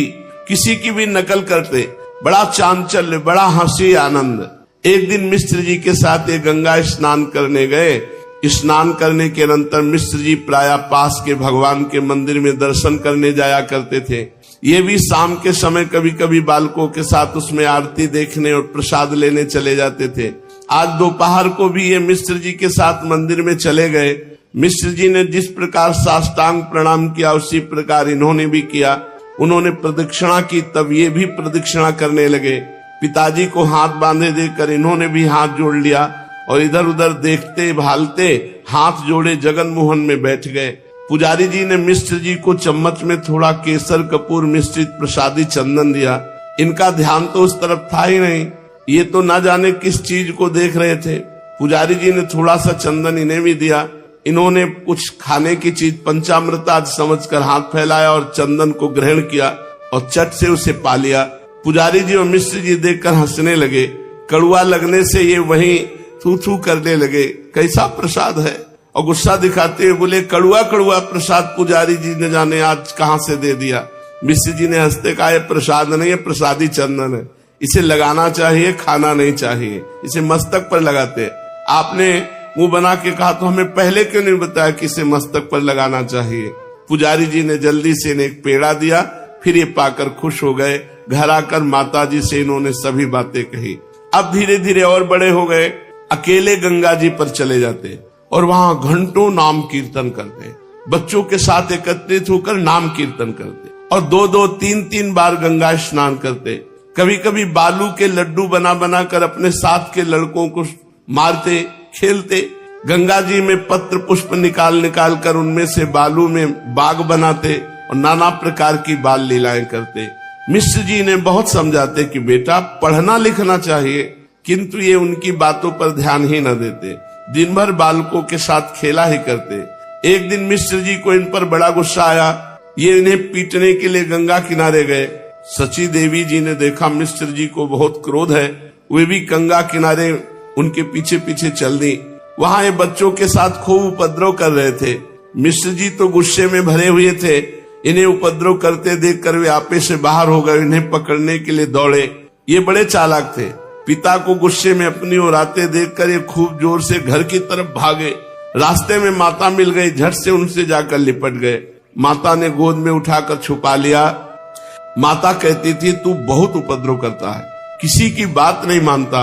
[SPEAKER 1] किसी की भी नकल करते। बड़ा चांचल्य, बड़ा हंसी आनंद। एक दिन मिश्र जी के साथ ये गंगा स्नान करने गए। स्नान करने के अनंतर मिश्र जी प्रायः पास के भगवान के मंदिर में दर्शन करने जाया करते थे। ये भी शाम के समय कभी कभी बालकों के साथ उसमें आरती देखने और प्रसाद लेने चले जाते थे। आज दोपहर को भी ये मिश्र जी के साथ मंदिर में चले गए। मिश्र जी ने जिस प्रकार साष्टांग प्रणाम किया उसी प्रकार इन्होंने भी किया। उन्होंने प्रदक्षिणा की, तब ये भी प्रदक्षिणा करने लगे। पिताजी को हाथ बांधे देकर इन्होंने भी हाथ जोड़ लिया और इधर उधर देखते भालते हाथ जोड़े जगन मोहन में बैठ गए। पुजारी जी ने मिश्र जी को चम्मच में थोड़ा केसर कपूर मिश्रित प्रसादी चंदन दिया। इनका ध्यान तो उस तरफ था ही नहीं। ये तो न जाने किस चीज को देख रहे थे। पुजारी जी ने थोड़ा सा चंदन इन्हें भी दिया। इन्होंने कुछ खाने की चीज पंचामृताद समझकर हाथ फैलाया और चंदन को ग्रहण किया और चट से उसे पा लिया। पुजारी जी और मिश्र जी देखकर हंसने लगे। कड़ुआ लगने से ये वहीं थू थू करने लगे। कैसा प्रसाद है? और गुस्सा दिखाते हुए बोले, कड़ुआ कड़ुआ प्रसाद पुजारी जी ने जाने आज कहां से दे दिया। मिश्र जी ने हंसते कहा, प्रसाद नहीं है, प्रसादी चंदन है। इसे लगाना चाहिए, खाना नहीं चाहिए। इसे मस्तक पर लगाते। आपने मुंह बना के कहा तो हमें पहले क्यों नहीं बताया कि इसे मस्तक पर लगाना चाहिए। पुजारी जी ने जल्दी से इन्हें एक पेड़ा दिया। फिर ये पाकर खुश हो गए। घर आकर माता जी से इन्होंने सभी बातें कही। अब धीरे धीरे और बड़े हो गए। अकेले गंगा जी पर चले जाते और वहां घंटों नाम कीर्तन करते। बच्चों के साथ एकत्रित होकर नाम कीर्तन करते और 2-2, 3-3 बार गंगा स्नान करते। कभी कभी बालू के लड्डू बना बना कर अपने साथ के लड़कों को मारते, खेलते। गंगा जी में पत्र पुष्प निकाल निकाल कर उनमें से बालू में बाग बनाते और नाना प्रकार की बाल लीलाएं करते। मिश्र जी ने बहुत समझाते कि बेटा पढ़ना लिखना चाहिए, किंतु ये उनकी बातों पर ध्यान ही न देते। दिन भर बालकों के साथ खेला ही करते। एक दिन मिश्र जी को इन पर बड़ा गुस्सा आया। ये इन्हें पीटने के लिए गंगा किनारे गए। सची देवी जी ने देखा मिश्र जी को बहुत क्रोध है, वे भी गंगा किनारे उनके पीछे पीछे चल दी। वहां ये बच्चों के साथ खूब उपद्रव कर रहे थे। मिश्र जी तो गुस्से में भरे हुए थे। इन्हें उपद्रव करते देखकर वे आपे से बाहर हो गए। इन्हें पकड़ने के लिए दौड़े। ये बड़े चालाक थे। पिता को गुस्से में अपनी ओर आते देखकर ये खूब जोर से घर की तरफ भागे। रास्ते में माता मिल गई। झट से उनसे जाकर लिपट गए। माता ने गोद में उठाकर छुपा लिया। माता कहती थी तू बहुत उपद्रव करता है, किसी की बात नहीं मानता,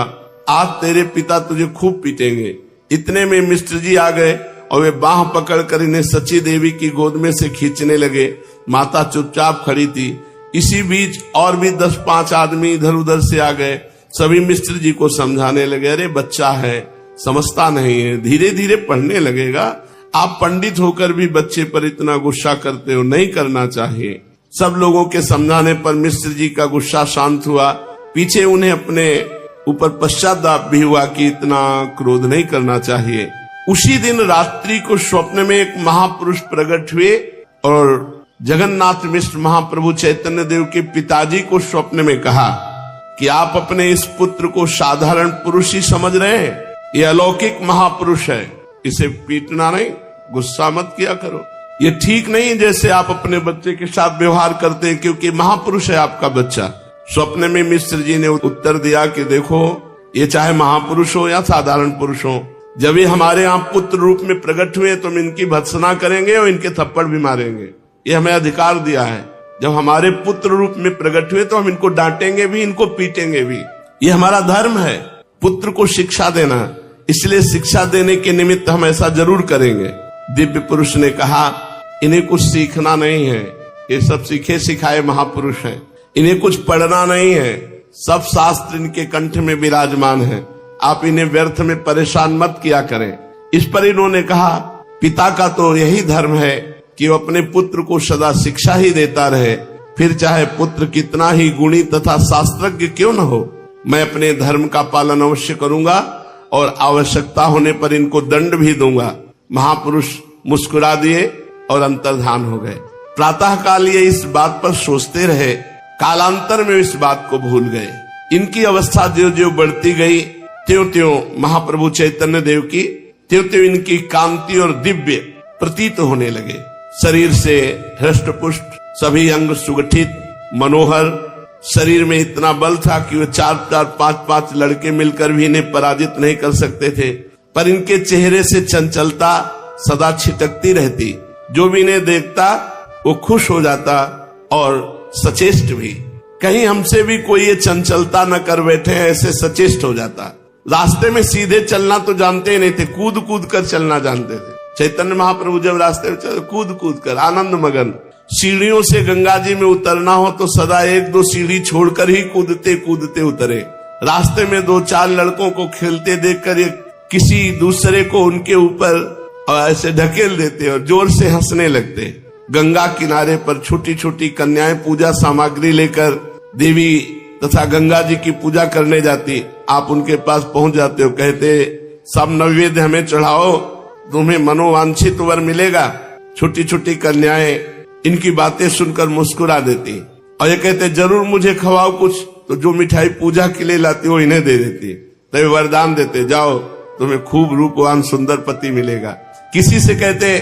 [SPEAKER 1] आज तेरे पिता तुझे खूब पीटेंगे। इतने में मिश्र जी आ गए और वे बाह पकड़कर इन्हें सची देवी की गोद में से खींचने लगे। माता चुपचाप खड़ी थी। इसी बीच और भी 10-5 आदमी इधर उधर से आ गए। सभी मिश्र जी को समझाने लगे, अरे बच्चा है, समझता नहीं है, धीरे धीरे पढ़ने लगेगा। आप पंडित होकर भी बच्चे पर इतना गुस्सा करते हो, नहीं करना चाहिए। सब लोगों के समझाने पर मिश्र जी का गुस्सा शांत हुआ। पीछे उन्हें अपने ऊपर पश्चाताप भी हुआ कि इतना क्रोध नहीं करना चाहिए। उसी दिन रात्रि को स्वप्न में एक महापुरुष प्रकट हुए और जगन्नाथ मिश्र महाप्रभु चैतन्य देव के पिताजी को स्वप्न में कहा कि आप अपने इस पुत्र को साधारण पुरुष ही समझ रहे हैं, ये अलौकिक महापुरुष है, इसे पीटना नहीं, गुस्सा मत किया करो। ये ठीक नहीं जैसे आप अपने बच्चे के साथ व्यवहार करते हैं, क्योंकि महापुरुष है आपका बच्चा। स्वप्न में मिश्र जी ने उत्तर दिया कि देखो, ये चाहे महापुरुष हो या साधारण पुरुष हो, जब ये हमारे यहाँ पुत्र रूप में प्रकट हुए तो हम इनकी भत्सना करेंगे और इनके थप्पड़ भी मारेंगे। ये हमें अधिकार दिया है। जब हमारे पुत्र रूप में प्रकट हुए तो हम इनको डांटेंगे भी, इनको पीटेंगे भी। ये हमारा धर्म है, पुत्र को शिक्षा देना। इसलिए शिक्षा देने के निमित्त हम ऐसा जरूर करेंगे। दिव्य पुरुष ने कहा, इन्हें कुछ सीखना नहीं है, ये सब सीखे सिखाए महापुरुष हैं। इन्हें कुछ पढ़ना नहीं है, सब शास्त्र इनके कंठ में विराजमान है। आप इन्हें व्यर्थ में परेशान मत किया करें। इस पर इन्होंने कहा, पिता का तो यही धर्म है कि वो अपने पुत्र को सदा शिक्षा ही देता रहे, फिर चाहे पुत्र कितना ही गुणी तथा शास्त्रज्ञ क्यों न हो। मैं अपने धर्म का पालन अवश्य करूंगा और आवश्यकता होने पर इनको दंड भी दूंगा। महापुरुष मुस्कुरा दिए और अंतर्धान हो गए। प्रातः काल ये इस बात पर सोचते रहे। कालांतर में इस बात को भूल गए। इनकी अवस्था ज्यों ज्यों बढ़ती गई, त्यों त्यों महाप्रभु चैतन्य देव की त्यों त्यों इनकी कांति और दिव्य प्रतीत होने लगे। शरीर से हृष्ट पुष्ट, सभी अंग सुगठित, मनोहर। शरीर में इतना बल था कि वे 4-4, 5-5 लड़के मिलकर भी इन्हें पराजित नहीं कर सकते थे। पर इनके चेहरे से चंचलता सदा छिटकती रहती। जो भी इन्हें देखता वो खुश हो जाता और सचेष्ट भी। कहीं हमसे भी कोई ये चंचलता न कर बैठे, ऐसे सचेष्ट हो जाता। रास्ते में सीधे चलना तो जानते ही नहीं थे, कूद कूद कर चलना जानते थे। चैतन्य महाप्रभु जब रास्ते में चले, कूद कूद कर आनंद मगन। सीढ़ियों से गंगा जी में उतरना हो तो सदा 1-2 सीढ़ी छोड़कर ही कूदते कूदते उतरे। रास्ते में 2-4 लड़कों को खेलते देखकर ये किसी दूसरे को उनके ऊपर ऐसे ढकेल देते और जोर से हंसने लगते। गंगा किनारे पर छोटी छोटी कन्याएं पूजा सामग्री लेकर देवी तथा गंगा जी की पूजा करने जाती। आप उनके पास पहुंच जाते हो, कहते सब नैवेद्य हमें चढ़ाओ, तुम्हें मनोवांछित वर मिलेगा। छोटी छोटी कन्याएं इनकी बातें सुनकर मुस्कुरा देती और ये कहते जरूर मुझे खवाओ कुछ। तो जो मिठाई पूजा के लिए लाती वो इन्हें दे देती। तो ये वरदान देते, जाओ तुम्हें खूब रूपवान सुंदर पति मिलेगा। किसी से कहते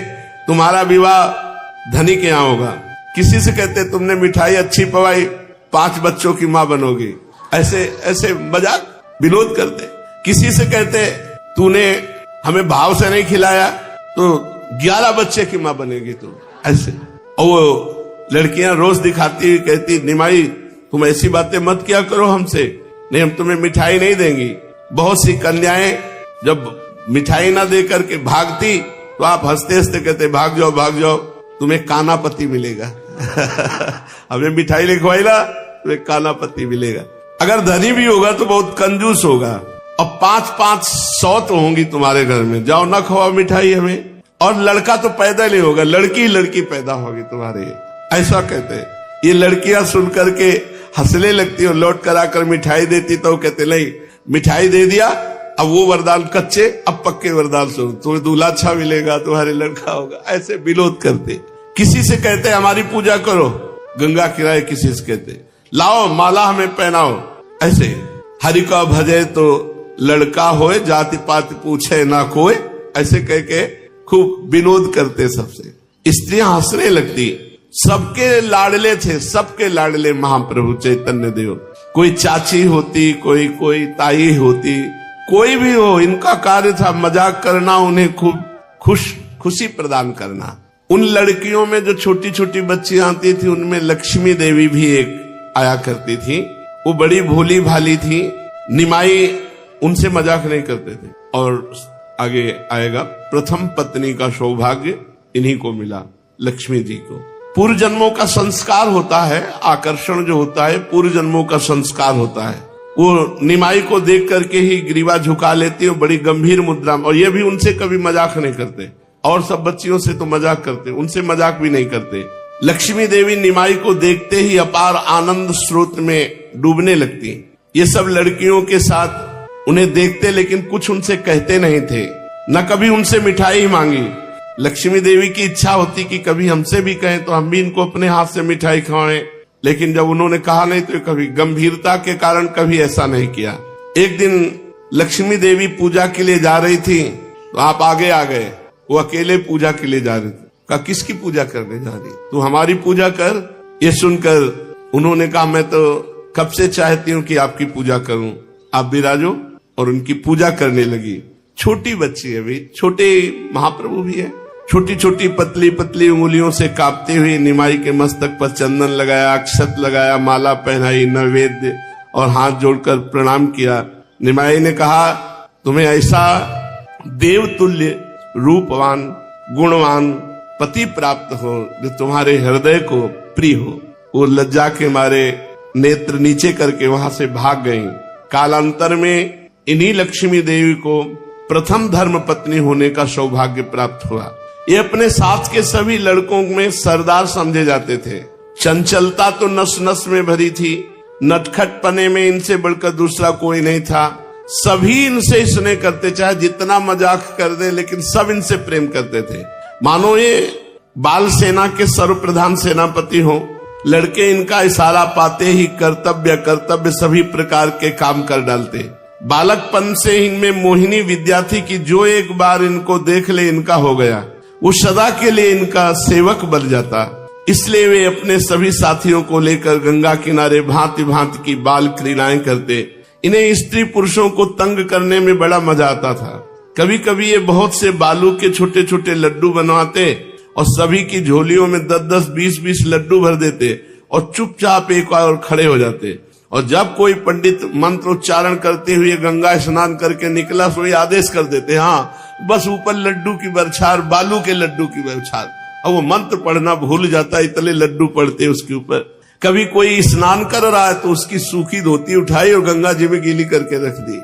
[SPEAKER 1] तुम्हारा विवाह धनी के यहाँ होगा। किसी से कहते तुमने मिठाई अच्छी पवाई, 5 बच्चों की माँ बनोगी। ऐसे ऐसे मजाक विनोद करते। किसी से कहते तूने हमें भाव से नहीं खिलाया तो 11 बच्चे की मां बनेगी तू, ऐसे। और वो लड़कियां रोज दिखाती हुई कहती निमाई तुम ऐसी बातें मत किया करो हमसे, नहीं हम तुम्हें मिठाई नहीं देंगी। बहुत सी कन्याएं जब मिठाई ना दे करके भागती तो आप हंसते हंसते कहते भाग जाओ तुम्हें काना पति मिलेगा। हमें मिठाई लिखवाई ना तुम्हें काना पति मिलेगा। अगर धनी भी होगा तो बहुत कंजूस होगा, और 5-5 सौत होंगी तुम्हारे घर में, जाओ ना खवाओ मिठाई हमें। और लड़का तो पैदा नहीं होगा, लड़की पैदा होगी तुम्हारे, ऐसा कहते हैं। ये लड़कियां सुन करके हंसने लगती और लौट कर आकर मिठाई देती तो कहते नहीं मिठाई दे दिया, अब वो वरदान कच्चे अब पक्के वरदान सुन, तुम्हें दूल्हा अच्छा मिलेगा, तुम्हारे लड़का होगा, ऐसे विनोद करते। किसी से कहते हमारी पूजा करो, गंगा किनारे किसी से कहते लाओ माला हमें पहनाओ, ऐसे। हरि का भजे तो लड़का होए, जाति पाति पूछे ना कोई, ऐसे कह के खूब विनोद करते सबसे। स्त्रियां हंसने लगती। सबके लाडले थे, सबके लाडले महाप्रभु चैतन्य देव। कोई चाची होती, कोई ताई होती, कोई भी हो, इनका कार्य था मजाक करना, उन्हें खूब खुशी प्रदान करना। उन लड़कियों में जो छोटी छोटी बच्चियां आती थी उनमें लक्ष्मी देवी भी एक आया करती थी। वो बड़ी भोली भाली थी। निमाई उनसे मजाक नहीं करते थे। और आगे आएगा प्रथम पत्नी का सौभाग्य इन्हीं को मिला, लक्ष्मी जी को। पूर्व जन्मों का संस्कार होता है, आकर्षण जो होता है पूर्व जन्मों का संस्कार होता है। वो निमाई को देख करके ही ग्रीवा झुका लेती है बड़ी गंभीर मुद्रा में, और ये भी उनसे कभी मजाक नहीं करते। और सब बच्चियों से तो मजाक करते, उनसे मजाक भी नहीं करते। लक्ष्मी देवी निमाई को देखते ही अपार आनंद स्रोत में डूबने लगती। ये सब लड़कियों के साथ उन्हें देखते लेकिन कुछ उनसे कहते नहीं थे, न कभी उनसे मिठाई मांगी। लक्ष्मी देवी की इच्छा होती कि कभी हमसे भी कहें तो हम भी इनको अपने हाथ से मिठाई खवाएं, लेकिन जब उन्होंने कहा नहीं तो कभी गंभीरता के कारण कभी ऐसा नहीं किया। एक दिन लक्ष्मी देवी पूजा के लिए जा रही थी तो आप आगे आ गए। वो अकेले पूजा के लिए जा रही थी। कहा किसकी पूजा करने जा रही? तू हमारी पूजा कर। ये सुनकर उन्होंने कहा मैं तो कब से चाहती हूँ कि आपकी पूजा करूं, आप विराजो। और उनकी पूजा करने लगी। छोटी बच्ची है, भी छोटे महाप्रभु भी है। छोटी छोटी पतली पतली उंगलियों से कांपते हुए निमाई के मस्तक पर चंदन लगाया, अक्षत लगाया, माला पहनाई, नैवेद्य और हाथ जोड़कर प्रणाम किया। निमाई ने कहा तुम्हें ऐसा देवतुल्य रूपवान गुणवान पति प्राप्त हो जो तुम्हारे हृदय को प्रिय हो। वो लज्जा के मारे नेत्र नीचे करके वहां से भाग गई। कालांतर में इन्हीं लक्ष्मी देवी को प्रथम धर्म पत्नी होने का सौभाग्य प्राप्त हुआ। ये अपने साथ के सभी लड़कों में सरदार समझे जाते थे। चंचलता तो नस नस में भरी थी। नटखटपने में इनसे बढ़कर दूसरा कोई नहीं था। सभी इनसे स्नेह करते, चाहे जितना मजाक कर दे लेकिन सब इनसे प्रेम करते थे। मानो ये बाल सेना के सर्वप्रधान सेनापति हो। लड़के इनका इशारा पाते ही कर्तव्य सभी प्रकार के काम कर डालते। बालकपन से इनमें मोहिनी विद्या थी कि जो एक बार इनको देख ले इनका हो गया, वो सदा के लिए इनका सेवक बन जाता। इसलिए वे अपने सभी साथियों को लेकर गंगा किनारे भांति भांति की बाल क्रीड़ाएं करते। इन्हें स्त्री पुरुषों को तंग करने में बड़ा मजा आता था। कभी कभी ये बहुत से बालू के छोटे छोटे लड्डू बनवाते और सभी की झोलियों में 10-10, 20-20 लड्डू भर देते और चुपचाप एक और खड़े हो जाते। और जब कोई पंडित मंत्र उच्चारण करते हुए गंगा स्नान करके निकला तो ये आदेश कर देते, हाँ बस ऊपर लड्डू की बरछार, बालू के लड्डू की बरछार। और वो मंत्र पढ़ना भूल जाता, इतने लड्डू पड़ते उसके ऊपर। कभी कोई स्नान कर रहा है तो उसकी सूखी धोती उठाई और गंगा जी में गीली करके रख दी।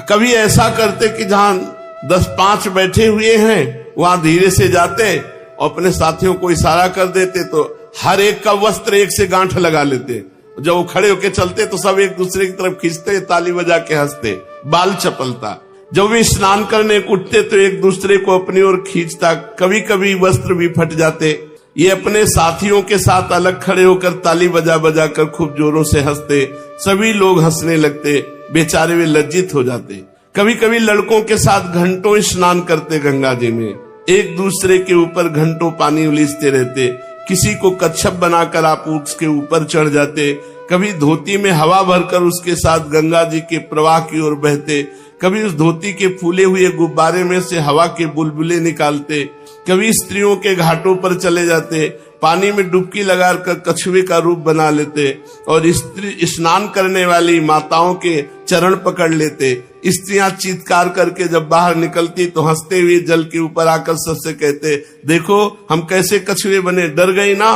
[SPEAKER 1] कभी ऐसा करते कि जहां 10-5 बैठे हुए हैं वहां धीरे से जाते और अपने साथियों को इशारा कर देते तो हर एक का वस्त्र एक से गांठ लगा लेते। जब वो खड़े होके चलते तो सब एक दूसरे की तरफ खींचते, ताली बजा के हंसते। बाल चपलता। जब वे स्नान करने उठते तो एक दूसरे को अपनी ओर खींचता। कभी कभी वस्त्र भी फट जाते। ये अपने साथियों के साथ अलग खड़े होकर ताली बजा बजा कर खूब जोरों से हंसते। सभी लोग हंसने लगते। बेचारे वे लज्जित हो जाते। कभी कभी लड़कों के साथ घंटों स्नान करते गंगा जी में। एक दूसरे के ऊपर घंटों पानी उलीचते रहते। किसी को कच्छप बनाकर आप उसके ऊपर चढ़ जाते, कभी धोती में हवा भरकर उसके साथ गंगा जी के प्रवाह की ओर बहते, कभी उस धोती के फूले हुए गुब्बारे में से हवा के बुलबुले निकालते, कभी स्त्रियों के घाटों पर चले जाते, पानी में डुबकी लगाकर कछुए का रूप बना लेते और स्नान करने वाली माताओं के चरण पकड़ लेते। स्त्रियां चीत्कार करके जब बाहर निकलती तो हंसते हुए जल के ऊपर आकर सबसे कहते, देखो हम कैसे कछुए बने, डर गई ना।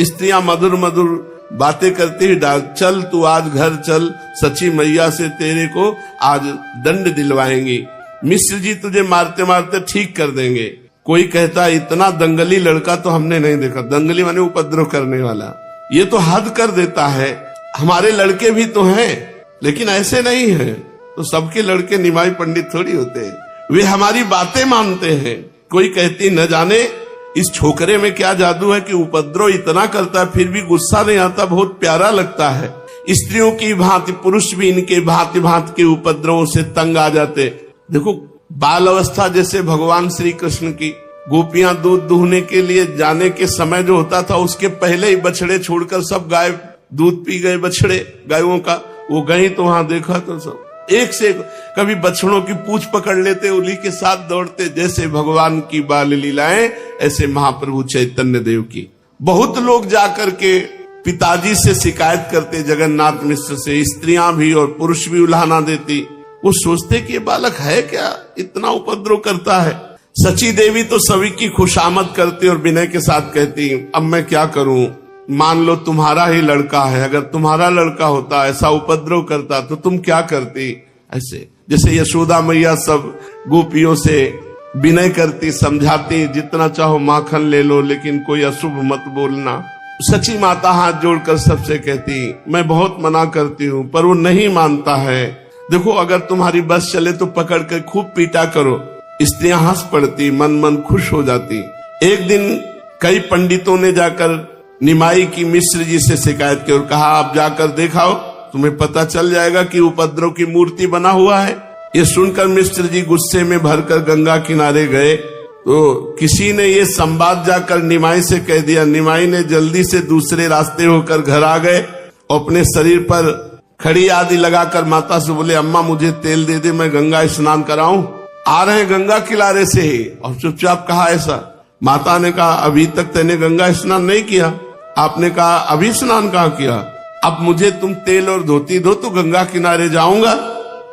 [SPEAKER 1] स्त्रियां मधुर मधुर बातें करती हुई चल तू आज घर चल, सची मैया से तेरे को आज दंड दिलवाएंगी, मिश्र जी तुझे मारते मारते ठीक कर देंगे। कोई कहता इतना दंगली लड़का तो हमने नहीं देखा। दंगली माने उपद्रव करने वाला, ये तो हद कर देता है। हमारे लड़के भी तो हैं, लेकिन ऐसे नहीं हैं। तो सबके लड़के निमाई पंडित थोड़ी होते हैं, वे हमारी बातें मानते हैं। कोई कहती न जाने इस छोकरे में क्या जादू है कि उपद्रव इतना करता है फिर भी गुस्सा नहीं आता, बहुत प्यारा लगता है। स्त्रियों की भांति पुरुष भी इनके भांति भांति के उपद्रवों से तंग आ जाते। देखो बाल अवस्था जैसे भगवान श्री कृष्ण की, गोपियां दूध दूहने के लिए जाने के समय जो होता था उसके पहले ही बछड़े छोड़कर सब गाय दूध पी गए। बछड़े गायों का वो गई तो वहां देखा तो सब एक से कभी बछड़ों की पूंछ पकड़ लेते, उन्हीं के साथ दौड़ते। जैसे भगवान की बाल लीलाएं ऐसे महाप्रभु चैतन्य देव की। बहुत लोग जाकर के पिताजी से शिकायत करते जगन्नाथ मिश्र से, स्त्रियां भी और पुरुष भी उल्हाना देती। वो सोचते कि ये बालक है क्या, इतना उपद्रव करता है। सची देवी तो सभी की खुशामद करती और विनय के साथ कहती, अब मैं क्या करूं, मान लो तुम्हारा ही लड़का है, अगर तुम्हारा लड़का होता ऐसा उपद्रव करता तो तुम क्या करती। ऐसे जैसे यशोदा मैया सब गोपियों से विनय करती, समझाती, जितना चाहो माखन ले लो लेकिन कोई अशुभ मत बोलना। सची माता हाथ जोड़कर सबसे कहती, मैं बहुत मना करती हूँ पर वो नहीं मानता है। देखो अगर तुम्हारी बस चले तो पकड़ कर खूब पीटा करो। स्त्रियां हंस पड़ती, मन मन खुश हो जाती। एक दिन कई पंडितों ने जाकर निमाई की मिश्र जी से शिकायत की और कहा, आप जाकर दिखाओ, तुम्हें पता चल जाएगा कि उपद्रव की मूर्ति बना हुआ है। ये सुनकर मिश्र जी गुस्से में भरकर गंगा किनारे गए तो किसी ने ये संवाद जाकर निमाई से कह दिया। निमाई ने जल्दी से दूसरे रास्ते होकर घर आ गए और अपने शरीर पर खड़ी आदि लगाकर माता से बोले, अम्मा मुझे तेल दे दे, मैं गंगा स्नान कराऊं। आ रहे गंगा किनारे से ही और चुपचाप कहा ऐसा। माता ने कहा, अभी तक तेने गंगा स्नान नहीं किया। आपने कहा, अभी स्नान कहाँ किया, अब मुझे तुम तेल और धोती दो तो गंगा किनारे जाऊंगा।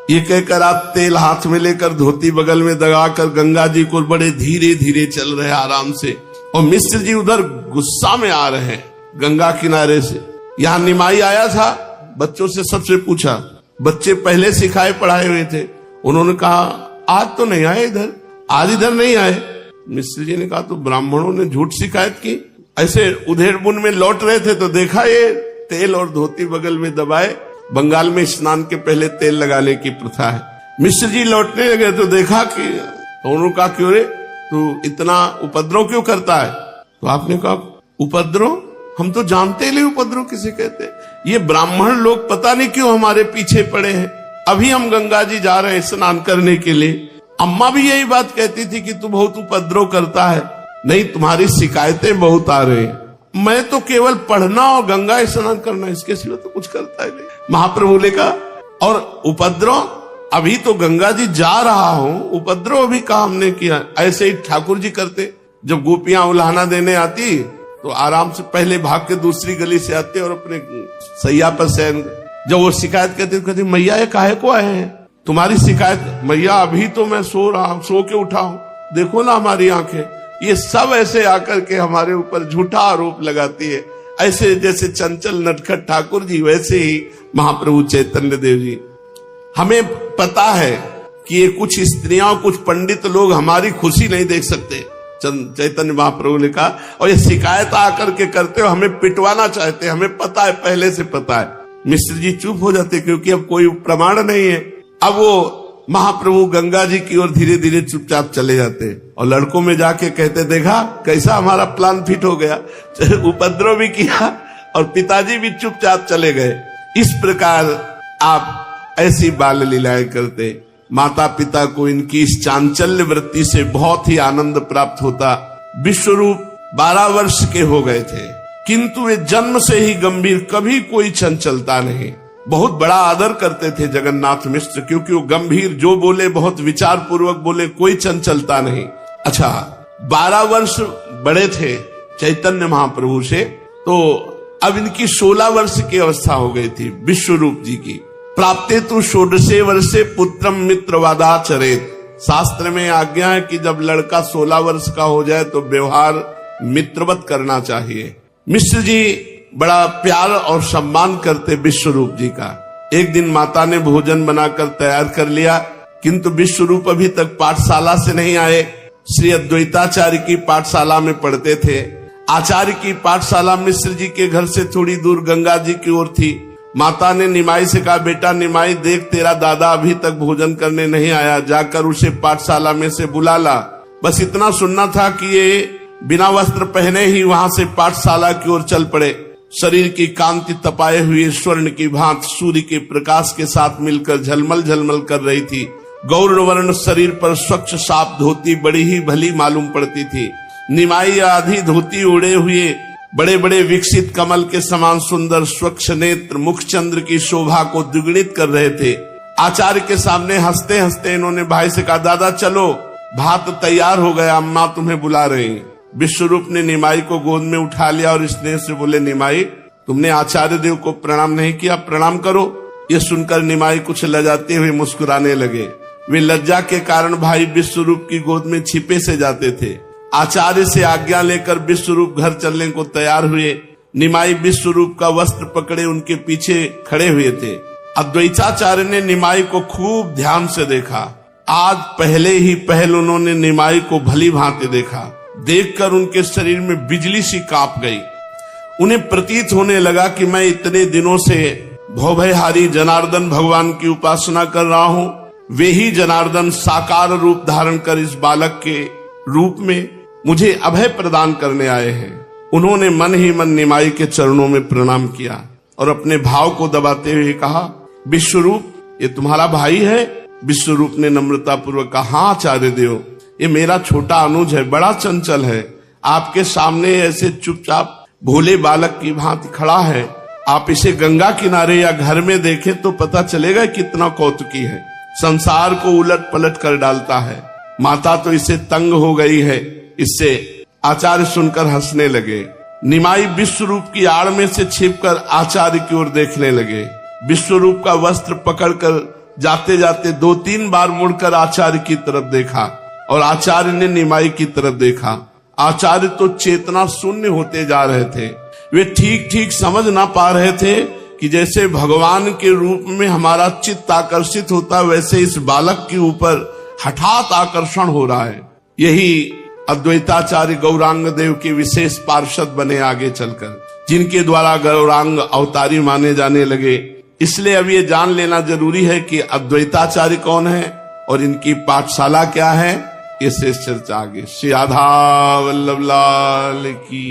[SPEAKER 1] ये कहकर आप तेल हाथ में लेकर धोती बगल में दबाकर गंगा जी को बड़े धीरे धीरे चल रहे आराम से, और मिश्र जी उधर गुस्सा में आ रहे हैं गंगा किनारे से। यहाँ निमाई आया था, बच्चों से सबसे पूछा, बच्चे पहले सिखाए पढ़ाए हुए थे। उन्होंने कहा आज तो नहीं आए इधर, आज इधर नहीं आए। मिश्र जी ने कहा तो ब्राह्मणों ने झूठ शिकायत की। ऐसे उधेड़ बुन में लौट रहे थे तो देखा ये तेल और धोती बगल में दबाए। बंगाल में स्नान के पहले तेल लगाने की प्रथा है। मिश्र जी लौटने लगे तो देखा कि, तो उन्होंने कहा क्यों रे तू इतना उपद्रव क्यों करता है। तो आपने कहा उपद्रव, हम तो जानते ही नहीं उपद्रव किसे कहते हैं। ये ब्राह्मण लोग पता नहीं क्यों हमारे पीछे पड़े हैं। अभी हम गंगा जी जा रहे हैं स्नान करने के लिए। अम्मा भी यही बात कहती थी कि तू बहुत उपद्रव करता है। नहीं, तुम्हारी शिकायतें बहुत आ रही हैं। मैं तो केवल पढ़ना और गंगा स्नान करना, इसके सिवा तो कुछ करता ही नहीं। महाप्रभु ने कहा, और उपद्रव, अभी तो गंगा जी जा रहा हूं, उपद्रव भी कहा हमने किया। ऐसे ही ठाकुर जी करते, जब गोपियां उल्हाना देने आती तो आराम से पहले भाग के दूसरी गली से आते और अपने सैया पर शयन। जब वो शिकायत करते कहते, मैया ये काहे को आए हैं, तुम्हारी शिकायत। मैया अभी तो मैं सो रहा हूं, सो के उठा हूं, देखो ना हमारी आंखें। ये सब ऐसे आकर के हमारे ऊपर झूठा आरोप लगाती है। ऐसे जैसे चंचल नटखट ठाकुर जी, वैसे ही महाप्रभु चैतन्य देव जी। हमें पता है कि ये कुछ स्त्रियां, कुछ पंडित लोग हमारी खुशी नहीं देख सकते। चैतन्य महाप्रभु ने कहा, और ये शिकायत आकर के करते हो, हमें पिटवाना चाहते, हमें पता है, पहले से पता है। मिश्र जी चुप हो जाते क्योंकि अब कोई प्रमाण नहीं है। अब वो महाप्रभु गंगा जी की ओर धीरे धीरे चुपचाप चले जाते और लड़कों में जाके कहते, देखा कैसा हमारा प्लान फिट हो गया, उपद्रव भी किया और पिताजी भी चुपचाप चले गए। इस प्रकार आप ऐसी बाल लीलाएं करते। माता पिता को इनकी इस चांचल्य वृत्ति से बहुत ही आनंद प्राप्त होता। विश्वरूप 12 वर्ष के हो गए थे, किंतु वे जन्म से ही गंभीर, कभी कोई चंचलता नहीं। बहुत बड़ा आदर करते थे जगन्नाथ मिश्र, क्योंकि वो गंभीर, जो बोले बहुत विचार पूर्वक बोले, कोई चंचलता नहीं। अच्छा, 12 वर्ष बड़े थे चैतन्य महाप्रभु से, तो अब इनकी 16 वर्ष की अवस्था हो गई थी विश्वरूप जी की। प्राप्ते तु 16 वर्षे पुत्रम मित्रवादाचरेत। शास्त्र में आज्ञा है कि जब लड़का 16 वर्ष का हो जाए तो व्यवहार मित्रवत करना चाहिए। मिश्र जी बड़ा प्यार और सम्मान करते विश्वरूप जी का। एक दिन माता ने भोजन बनाकर तैयार कर लिया, किंतु विश्वरूप अभी तक पाठशाला से नहीं आए। श्री अद्वैताचार्य की पाठशाला में पढ़ते थे। आचार्य की पाठशाला मिश्र जी के घर से थोड़ी दूर गंगा जी की ओर थी। माता ने निमाई से कहा, बेटा निमाई देख, तेरा दादा अभी तक भोजन करने नहीं आया, जाकर उसे पाठशाला में से बुला ला। बस इतना सुनना था कि ये बिना वस्त्र पहने ही वहां से पाठशाला की ओर चल पड़े। शरीर की कांति तपाए हुए स्वर्ण की भांति सूर्य के प्रकाश के साथ मिलकर झलमल झलमल कर रही थी। गौर वर्ण शरीर पर स्वच्छ साफ धोती बड़ी ही भली मालूम पड़ती थी। निमाई आधी धोती ओढ़े हुए बड़े बड़े विकसित कमल के समान सुंदर स्वच्छ नेत्र मुख चंद्र की शोभा को द्विगुणित कर रहे थे। आचार्य के सामने हंसते हंसते इन्होंने भाई से कहा, दादा चलो, भात तैयार हो गया, अम्मा तुम्हें बुला रही। विश्वरूप ने निमाई को गोद में उठा लिया और स्नेह से बोले, निमाई तुमने आचार्य देव को प्रणाम नहीं किया, प्रणाम करो। ये सुनकर निमाई कुछ लजाते हुए मुस्कुराने लगे। वे लज्जा के कारण भाई विश्वरूप की गोद में छिपे से जाते थे। आचार्य से आज्ञा लेकर विश्वरूप घर चलने को तैयार हुए। निमाई विश्वरूप का वस्त्र पकड़े उनके पीछे खड़े हुए थे। अद्वैताचार्य ने निमाई को खूब ध्यान से देखा। आज पहले ही पहल उन्होंने निमाई को भली भांति देखा। देखकर उनके शरीर में बिजली सी कांप गई। उन्हें प्रतीत होने लगा कि मैं इतने दिनों से भवभयहारी जनार्दन भगवान की उपासना कर रहा हूँ। वे ही जनार्दन साकार रूप धारण कर इस बालक के रूप में मुझे अभय प्रदान करने आए हैं। उन्होंने मन ही मन निमाई के चरणों में प्रणाम किया और अपने भाव को दबाते हुए कहा, विश्वरूप ये तुम्हारा भाई है? विश्वरूप ने नम्रता पूर्वक कहा, हाँ आचार्य देव, ये मेरा छोटा अनुज है, बड़ा चंचल है। आपके सामने ऐसे चुपचाप भोले बालक की भांति खड़ा है। आप इसे गंगा किनारे या घर में देखें तो पता चलेगा कितना कौतुकी है। संसार को उलट पलट कर डालता है। माता तो इसे तंग हो गई है इससे। आचार्य सुनकर हंसने लगे। निमाई विश्वरूप की आड़ में से छिपकर आचार्य की ओर देखने लगे। विश्वरूप का वस्त्र पकड़कर जाते जाते 2-3 बार मुड़कर आचार्य की तरफ देखा और आचार्य ने निमाई की तरफ देखा। आचार्य तो चेतना शून्य होते जा रहे थे। वे ठीक ठीक समझ ना पा रहे थे कि जैसे भगवान के रूप में हमारा चित्त आकर्षित होता, वैसे इस बालक के ऊपर हठात आकर्षण हो रहा है। यही अद्वैताचार्य गौरांग देव के विशेष पार्षद बने आगे चलकर, जिनके द्वारा गौरांग अवतारी माने जाने लगे। इसलिए अब ये जान लेना जरूरी है कि अद्वैताचार्य कौन है और इनकी पाठशाला क्या है। ये शेष चर्चा आगे। श्री राधा वल्लभ लाल की।